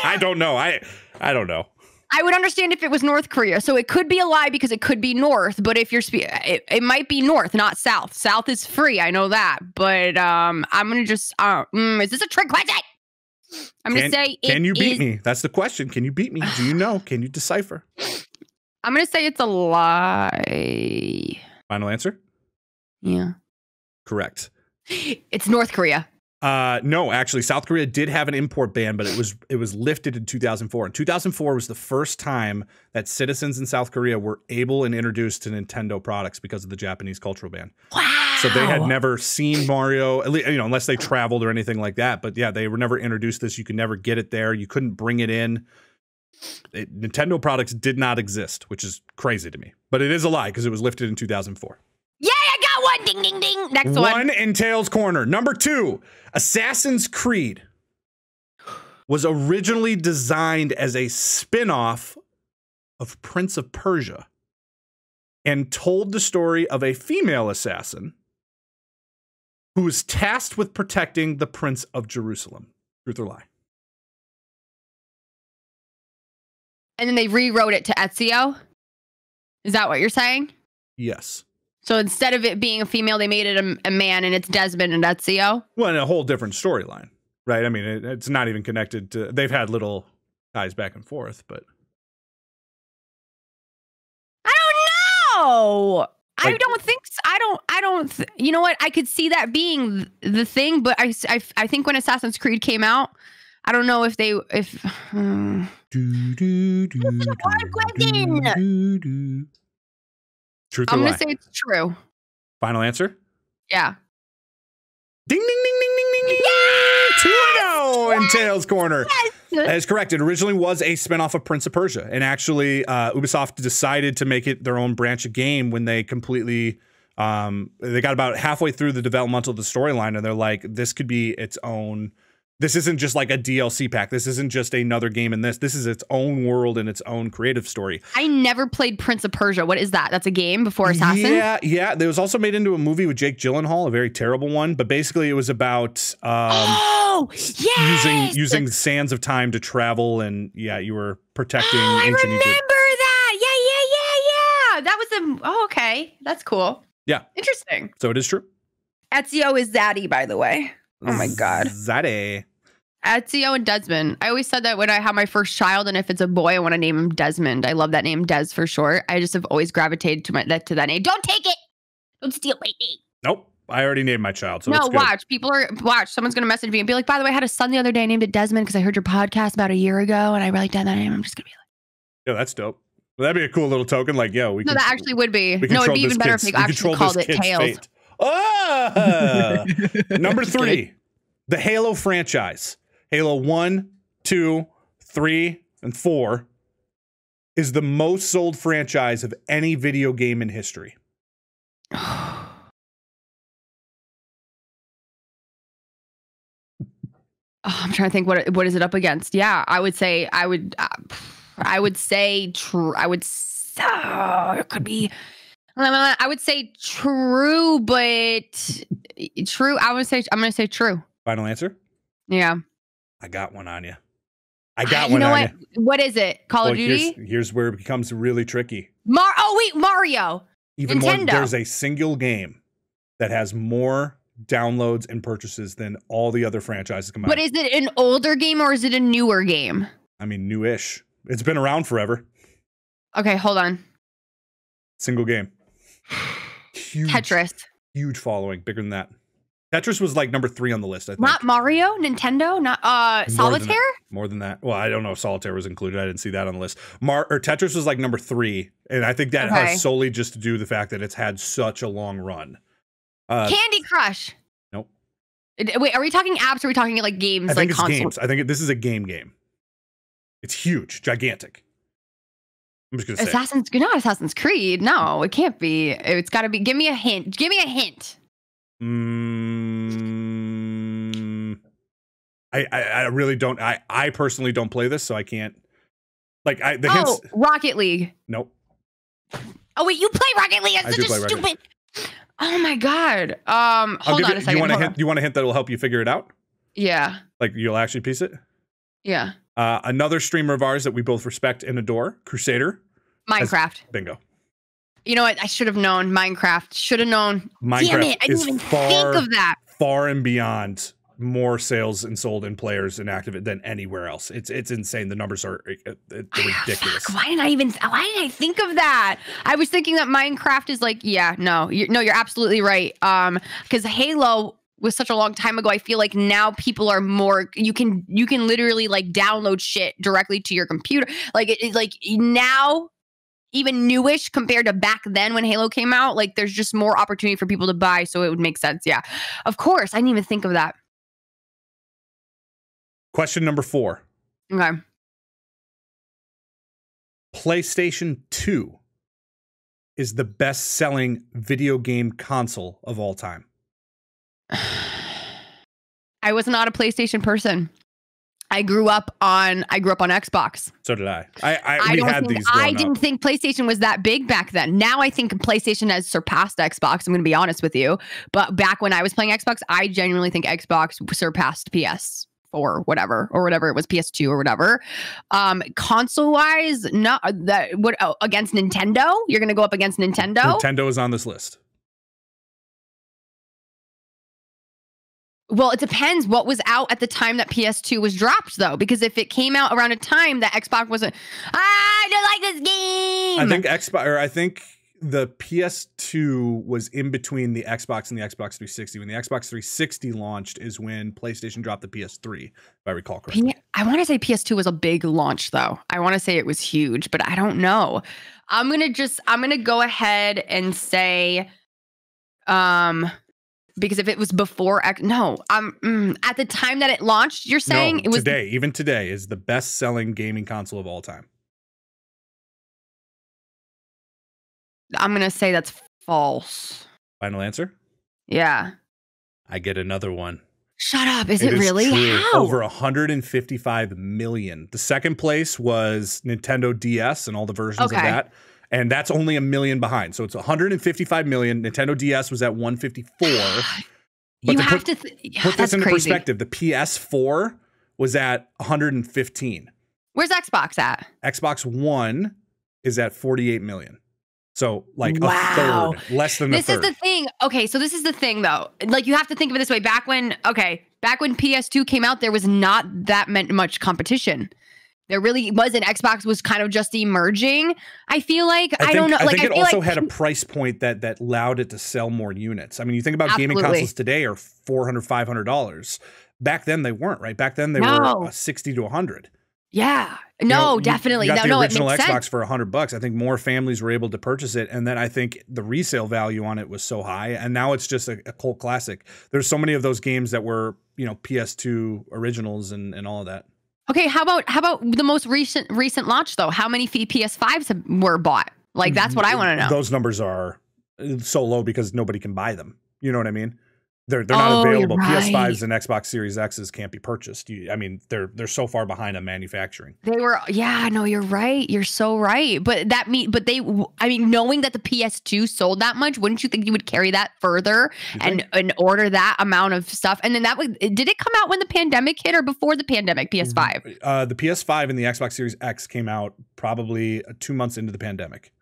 S3: I don't know. I don't know.
S1: I would understand if it was North Korea. So it could be a lie because it could be North. But if you're it might be North, not South. South is free. I know that. But I'm going to just is this a trick question? I'm going to say
S3: can you beat me? That's the question. Can you beat me? Do you know? Can you decipher?
S1: I'm going to say it's a lie.
S3: Final answer?
S1: Yeah.
S3: Correct.
S1: It's North Korea.
S3: No, actually, South Korea did have an import ban, but it was lifted in 2004. And 2004 was the first time that citizens in South Korea were able and introduced to Nintendo products because of the Japanese cultural ban.
S1: Wow.
S3: So they had never seen Mario, at least, unless they traveled or anything like that. But yeah, they were never introduced to this. You could never get it there. You couldn't bring it in. Nintendo products did not exist, which is crazy to me. But it is a lie because it was lifted in 2004.
S1: Yeah, I got one. Ding, ding, ding. Next one.
S3: One in Tails' corner. Number 2, Assassin's Creed was originally designed as a spin-off of Prince of Persia and told the story of a female assassin who was tasked with protecting the Prince of Jerusalem. Truth or lie?
S1: And then they rewrote it to Ezio? Is that what you're saying?
S3: Yes.
S1: So instead of it being a female, they made it a man, and it's Desmond and Ezio?
S3: Well, and a whole different storyline, right? I mean, it's not even connected to... They've had little ties back and forth, but...
S1: I don't know! Like, I don't think... you know what? I could see that being the thing, but I think when Assassin's Creed came out, I don't know if they...
S3: Truth
S1: I'm
S3: or lie?
S1: going to say it's true.
S3: Final answer?
S1: Yeah.
S3: Ding, ding, ding, ding, ding, ding, ding.
S1: Yes!
S3: 2-0 in Tails' corner.
S1: Yes!
S3: That is correct. It originally was a spinoff of Prince of Persia. And actually, Ubisoft decided to make it their own branch of game when they completely... they got about halfway through the development of the storyline, and they're like, this could be its own... This isn't just like a DLC pack. This isn't just another game in this. This is its own world and its own creative story.
S1: I never played Prince of Persia. What is that? That's a game before Assassin?
S3: Yeah. It was also made into a movie with Jake Gyllenhaal, a very terrible one. But basically, it was about using sands of time to travel, and you were protecting ancient Egypt.
S1: I remember that. Yeah. That was okay. That's cool.
S3: Yeah.
S1: Interesting.
S3: So it is true.
S1: Ezio is Zaddy, by the way. Oh my God.
S3: Zaddy.
S1: Ezio and Desmond. I always said that when I have my first child, and if it's a boy, I want to name him Desmond. I love that name, Des for short. I just have always gravitated to that name. Don't take it. Don't steal my name.
S3: Nope. I already named my child. So
S1: no, watch. Someone's going to message me and be like, by the way, I had a son the other day, named it Desmond because I heard your podcast about a year ago and I really did that name. I'm just going to be like,
S3: yeah, that's dope. Well, that'd be a cool little token. Like, yo,
S1: that actually would be. No, it'd be even better if they actually called it Tails.
S3: Number 3, the Halo franchise. Halo 1, 2, 3, and 4 is the most sold franchise of any video game in history.
S1: I'm trying to think what is it up against. Yeah, I would say it could be. I would say true, but true. I'm gonna say true.
S3: Final answer?
S1: Yeah.
S3: I got one on you. You know
S1: what? What is it? Call of Duty?
S3: Here's where it becomes really tricky.
S1: Mario.
S3: Even
S1: Nintendo.
S3: more, there's a single game that has more downloads and purchases than all the other franchises combined.
S1: But is it an older game or is it a newer game?
S3: I mean, newish. It's been around forever.
S1: Okay, hold on.
S3: Single game. Huge,
S1: Tetris.
S3: Huge following, bigger than that. Tetris was like number 3 on the list, I think.
S1: Not Mario, Nintendo, not Solitaire?
S3: More than that. Well, I don't know if Solitaire was included. I didn't see that on the list. Tetris was like number 3, and I think that has solely just to do with the fact that it's had such a long run.
S1: Candy Crush.
S3: Nope.
S1: Wait, are we talking apps or are we talking like games?
S3: I think it's
S1: console?
S3: games. I think this is a game. It's huge, gigantic. I'm just gonna say
S1: not Assassin's Creed. No, it can't be. It's got to be. Give me a hint.
S3: I really don't. I personally don't play this, so I can't. Like the hints.
S1: Rocket League.
S3: Nope.
S1: Oh wait, you play Rocket League? That's such a stupid. Oh my god. Hold on a second.
S3: You want a hint that'll help you figure it out?
S1: Yeah.
S3: Like you'll actually piece it?
S1: Yeah.
S3: Another streamer of ours that we both respect and adore, Crusader.
S1: Minecraft.
S3: Bingo.
S1: You know what? I should have known. Minecraft. Should have known.
S3: Minecraft.
S1: Damn it. I didn't even think of that.
S3: Far and beyond more sales and sold in players and active than anywhere else. It's insane. The numbers are ridiculous.
S1: Fuck, why didn't I think of that? I was thinking that Minecraft is like, you're absolutely right. Because Halo was such a long time ago. I feel like now people are more, you can literally like download shit directly to your computer. Like it's like now, even newish compared to back then when Halo came out, like there's just more opportunity for people to buy. So it would make sense. Yeah, of course. I didn't even think of that.
S3: Question number 4.
S1: Okay.
S3: PlayStation 2 is the best-selling video game console of all time.
S1: I was not a PlayStation person. I grew up on Xbox.
S3: So did I. I
S1: didn't think PlayStation was that big back then. Now I think PlayStation has surpassed Xbox. I'm going to be honest with you. But back when I was playing Xbox, I genuinely think Xbox surpassed PS4 or whatever it was, PS2 or whatever. Console wise, against Nintendo? You're going to go up against Nintendo?
S3: Nintendo is on this list.
S1: Well, it depends what was out at the time that PS2 was dropped, though, because if it came out around a time that Xbox wasn't, I don't like this game.
S3: I think the PS2 was in between the Xbox and the Xbox 360. When the Xbox 360 launched is when PlayStation dropped the PS3, if I recall correctly.
S1: I want to say PS2 was a big launch, though. I want to say it was huge, but I don't know. I'm gonna go ahead and say, because if it was before, at the time that it launched, you're saying it was
S3: even today is the best-selling gaming console of all time.
S1: I'm going to say that's false.
S3: Final answer?
S1: Yeah.
S3: I get another one.
S1: Shut up. Is it really?
S3: True.
S1: How?
S3: Over 155 million. The second place was Nintendo DS and all the versions of that. And that's only a million behind. So it's 155 million. Nintendo DS was at 154. But
S1: you have to
S3: put this into perspective. The PS4 was at 115.
S1: Where's Xbox at?
S3: Xbox One is at 48 million. So like a third, less than a third.
S1: This is the thing. Okay, so this is the thing though. Like you have to think of it this way. Back when PS2 came out, there was not that much competition. There really wasn't. Xbox was kind of just emerging. I feel like I don't know.
S3: I think it also
S1: like,
S3: had a price point that allowed it to sell more units. I mean, you think about gaming consoles today are $400, $500. Back then they weren't, right? Back then they were 60 to 100.
S1: Yeah. No, definitely.
S3: You got the original
S1: it makes
S3: Xbox
S1: sense.
S3: for $100. I think more families were able to purchase it, and then I think the resale value on it was so high, and now it's just a cult classic. There's so many of those games that were, PS2 originals and all of that.
S1: Okay, how about the most recent launch though? How many PS5s were bought? Like that's what I want to know.
S3: Those numbers are so low because nobody can buy them. You know what I mean? They're not available.
S1: Right.
S3: PS5s and Xbox Series X's can't be purchased. They're so far behind on manufacturing.
S1: They were, no, you're right. You're so right. But knowing that the PS2 sold that much, wouldn't you think you would carry that further and order that amount of stuff? And then did it come out when the pandemic hit or before the pandemic? PS5.
S3: The PS5 and the Xbox Series X came out probably 2 months into the pandemic.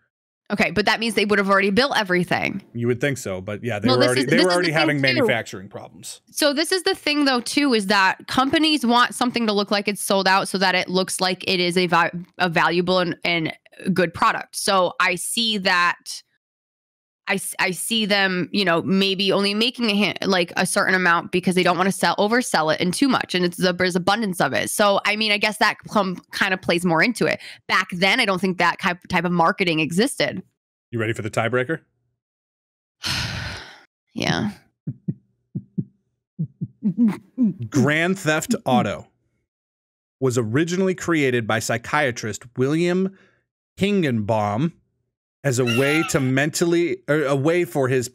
S1: Okay, but that means they would have already built everything.
S3: You would think so, but yeah, they were already having manufacturing problems.
S1: So this is the thing though too, is that companies want something to look like it's sold out so that it looks like it is a valuable and good product. So I see that I see them, maybe only making a certain amount because they don't want to oversell it and too much, and there's abundance of it. So I mean, I guess that kind of plays more into it. Back then, I don't think that type of marketing existed.
S3: You ready for the tiebreaker?
S1: Yeah.
S3: Grand Theft Auto was originally created by psychiatrist William Hingenbaum as a way for his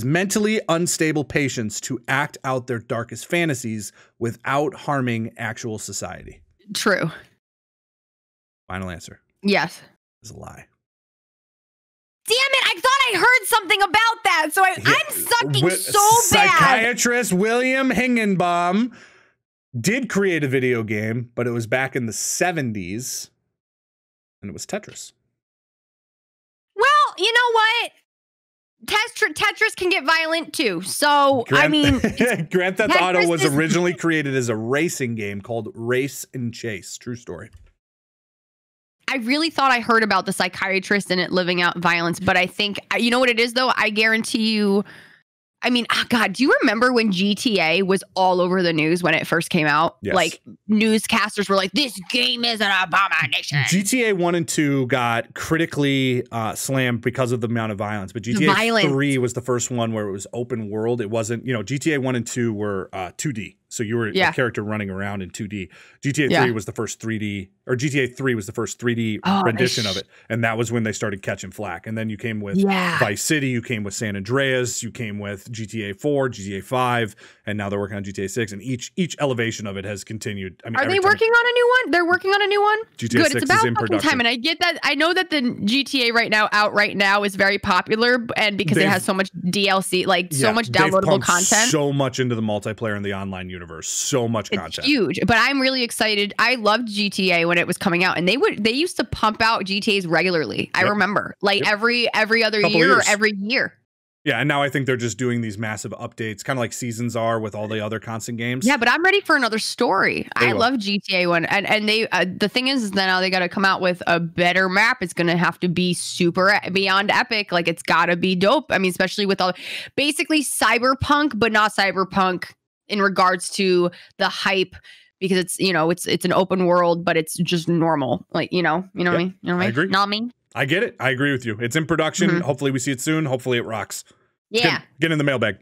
S3: mentally unstable patients to act out their darkest fantasies without harming actual society.
S1: True.
S3: Final answer.
S1: Yes.
S3: Is a lie.
S1: Damn it, I thought I heard something about that. So I'm sucking so bad.
S3: Psychiatrist William Hingenbaum did create a video game, but it was back in the 70s, and it was Tetris.
S1: Well, you know what? Tetris can get violent too. So,
S3: Grand Theft Auto was originally created as a racing game called Race and Chase. True story.
S1: I really thought I heard about the psychiatrist and it living out violence, but I think, you know what it is though? I guarantee you, God, do you remember when GTA was all over the news when it first came out?
S3: Yes.
S1: Like newscasters were like, this game is an abomination.
S3: GTA 1 and 2 got critically slammed because of the amount of violence, but GTA 3 was the first one where it was open world. It wasn't, GTA 1 and 2 were 2D. So you were a character running around in 2D. GTA 3 was the first 3D, or GTA 3 was the first 3D rendition of it. And that was when they started catching flack. And then you came with Vice City, you came with San Andreas, you came with GTA 4, GTA 5, and now they're working on GTA 6. And each elevation of it has continued. I mean,
S1: are they working on a new one? They're working on a new one?
S3: GTA
S1: Good.
S3: 6
S1: It's about
S3: is in production.
S1: time. And I get that. I know that the GTA right now is very popular, and because it has so much DLC, so much downloadable content.
S3: So much into the multiplayer and the online universe. So much content.
S1: It's huge. But I'm really excited. I loved GTA when it was coming out, and they used to pump out GTAs regularly. I remember every other year or every year.
S3: Yeah, and now I think they're just doing these massive updates, kind of like seasons are with all the other constant games.
S1: Yeah, but I'm ready for another story. I love GTA 1, and they the thing is that now they got to come out with a better map. It's going to have to be super beyond epic. Like it's got to be dope. I mean, especially with basically cyberpunk, but not cyberpunk in regards to the hype, because it's it's an open world, but it's just normal. Like what I mean?
S3: I agree.
S1: Know what I mean?
S3: I get it. I agree with you. It's in production. Mm-hmm. Hopefully we see it soon. Hopefully it rocks.
S1: Yeah.
S3: Get in the mailbag.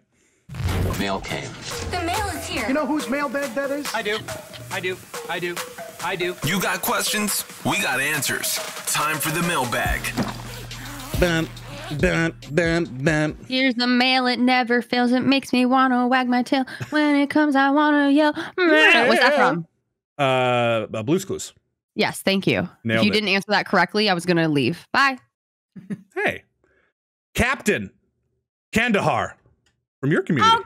S4: Mail came.
S5: The mail is here.
S7: You know whose mailbag that is?
S4: I do.
S2: You got questions? We got answers. Time for the mailbag.
S3: Bam, bam, bam, bam.
S1: Here's the mail. It never fails. It makes me want to wag my tail. When it comes, I want to yell. Yeah. What's that from?
S3: Blue's Clues.
S1: Yes, thank you.
S3: Nailed
S1: if you
S3: it.
S1: didn't answer that correctly, I was going to leave. Bye.
S3: Hey. Captain Kandahar from your community.
S1: Oh,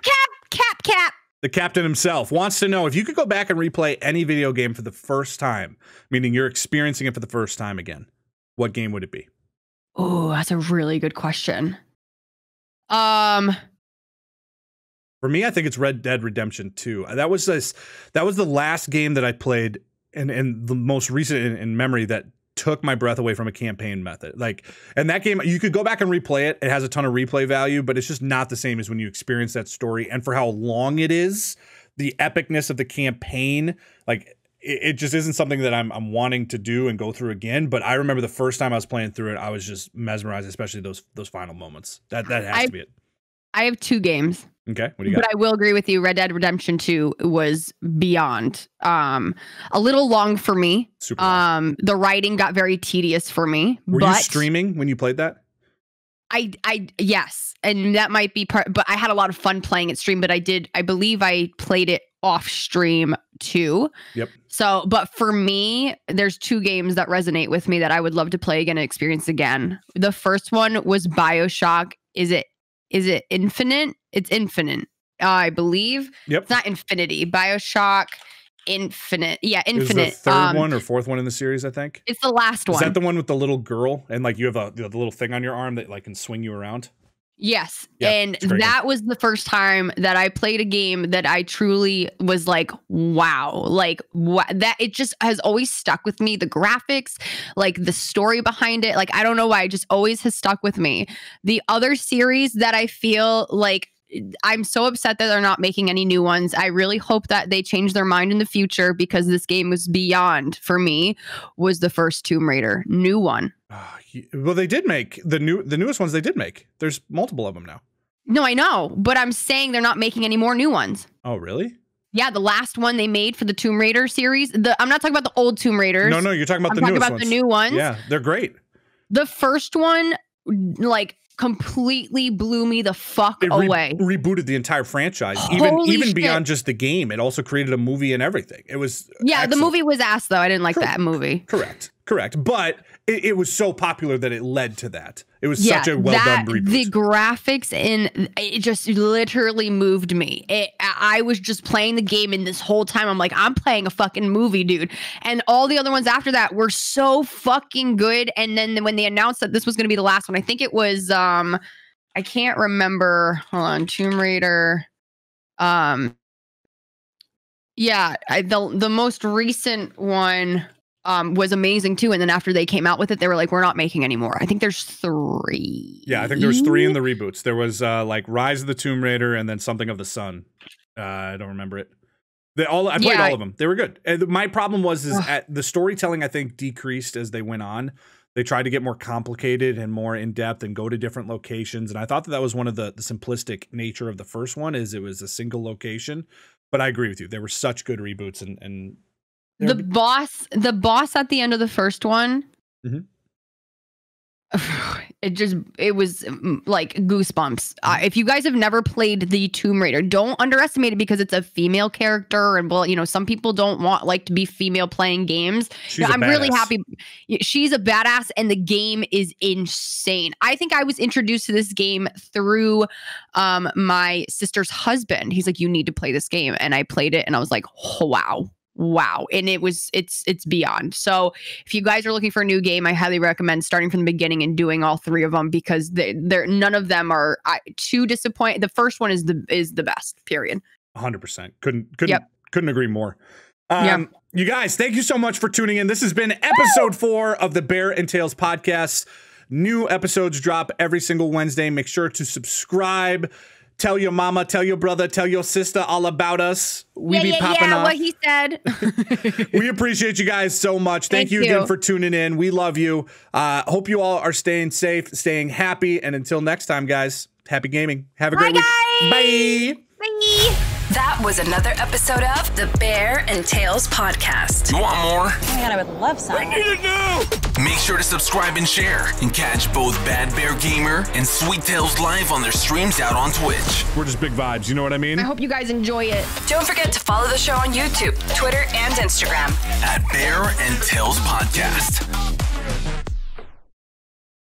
S1: Cap.
S3: The captain himself wants to know if you could go back and replay any video game for the first time, meaning you're experiencing it for the first time again, what game would it be?
S1: Oh, that's a really good question. For
S3: me, I think it's Red Dead Redemption 2. That was the last game that I played and the most recent in memory that took my breath away from a campaign method. Like, and that game, you could go back and replay it. It has a ton of replay value, but it's just not the same as when you experience that story. And for how long it is, the epicness of the campaign, like it just isn't something that I'm wanting to do and go through again. But I remember the first time I was playing through it, I was just mesmerized, especially those final moments. That has to be it. I
S1: have 2 games.
S3: Okay, what do you got?
S1: But I will agree with you. Red Dead Redemption 2 was beyond. A little long for me.
S3: Super long.
S1: The writing got very tedious for me.
S3: Were you streaming when you played that?
S1: Yes, and that might be part. But I had a lot of fun playing it stream. But I believe I played it off stream too.
S3: Yep.
S1: So, but for me, there's 2 games that resonate with me that I would love to play again and experience again. The first one was BioShock. Is it Infinite? It's Infinite, I believe.
S3: Yep.
S1: It's not Infinity. BioShock Infinite. Yeah, Infinite.
S3: It's the 3rd one or 4th one in the series, I think.
S1: It's the last one.
S3: Is that the one with the little girl and like you have the little thing on your arm that like can swing you around?
S1: Yes.
S3: Yeah,
S1: and that was the first time that I played a game that I truly was like, wow, that it just has always stuck with me. The graphics, like the story behind it, like, I don't know why, it just always has stuck with me. The other series that I feel like I'm so upset that they're not making any new ones. I really hope that they change their mind in the future because this game was beyond, for me, was the first Tomb Raider. New one.
S3: Well, they did make the newest ones. They did make. There's multiple of them now.
S1: No, I know, but I'm saying they're not making any more new ones.
S3: Oh, really?
S1: Yeah, the last one they made for the Tomb Raider series. I'm not talking about the old Tomb Raiders.
S3: No, you're talking about the newest ones. I'm talking about
S1: the new ones.
S3: Yeah, they're great.
S1: The first one, like, completely blew me the fuck away.
S3: Rebooted the entire franchise,
S1: Holy
S3: even
S1: shit.
S3: Beyond just the game. It also created a movie and everything. It was excellent.
S1: The movie was ass though. I didn't like that movie.
S3: Correct. But it was so popular that it led to that. It was such a well done reboot.
S1: The graphics it just literally moved me. I was just playing the game, and this whole time I'm like, I'm playing a fucking movie, dude. And all the other ones after that were so fucking good. And then when they announced that this was going to be the last one, I think it was I can't remember. Hold on, Tomb Raider. The most recent one was amazing too, and then after they came out with it, they were like, we're not making any more. I think there's 3.
S3: Yeah, I think there was 3 in the reboots. There was like Rise of the Tomb Raider and then something of the Sun. I don't remember it. I played all of them. They were good. And my problem was the storytelling, I think, decreased as they went on. They tried to get more complicated and more in depth and go to different locations. And I thought that was one of the simplistic nature of the first one, is it was a single location. But I agree with you. They were such good reboots and the boss at the end of the first one, it was like goosebumps. If you guys have never played the Tomb Raider, don't underestimate it because it's a female character, and some people don't like to be female playing games. I'm really happy. She's a badass, and the game is insane. I think I was introduced to this game through my sister's husband. He's like, you need to play this game, and I played it, and I was like, oh, wow. And it's beyond. So if you guys are looking for a new game, I highly recommend starting from the beginning and doing all 3 of them, because they're none of them are too disappointing. The first one is the best, period. 100%. Couldn't agree more. You guys, thank you so much for tuning in. This has been episode 4 of the Bear and Tails podcast. New episodes drop every single Wednesday. Make sure to subscribe. Tell your mama, tell your brother, tell your sister all about us. We be popping off.
S1: What he said.
S3: We appreciate you guys so much. Thank you again for tuning in. We love you. Hope you all are staying safe, staying happy. And until next time, guys, happy gaming. Have a great week. Bye.
S1: Bye.
S7: That was another episode of the Bear and Tails podcast.
S2: You want more?
S5: Oh my God, I would love some.
S2: I need it now! Make sure to subscribe and share, and catch both Bad Bear Gamer and Sweet Tails live on their streams out on Twitch.
S3: We're just big vibes, you know what I mean?
S1: I hope you guys enjoy it.
S7: Don't forget to follow the show on YouTube, Twitter, and Instagram
S2: at Bear and Tails Podcast.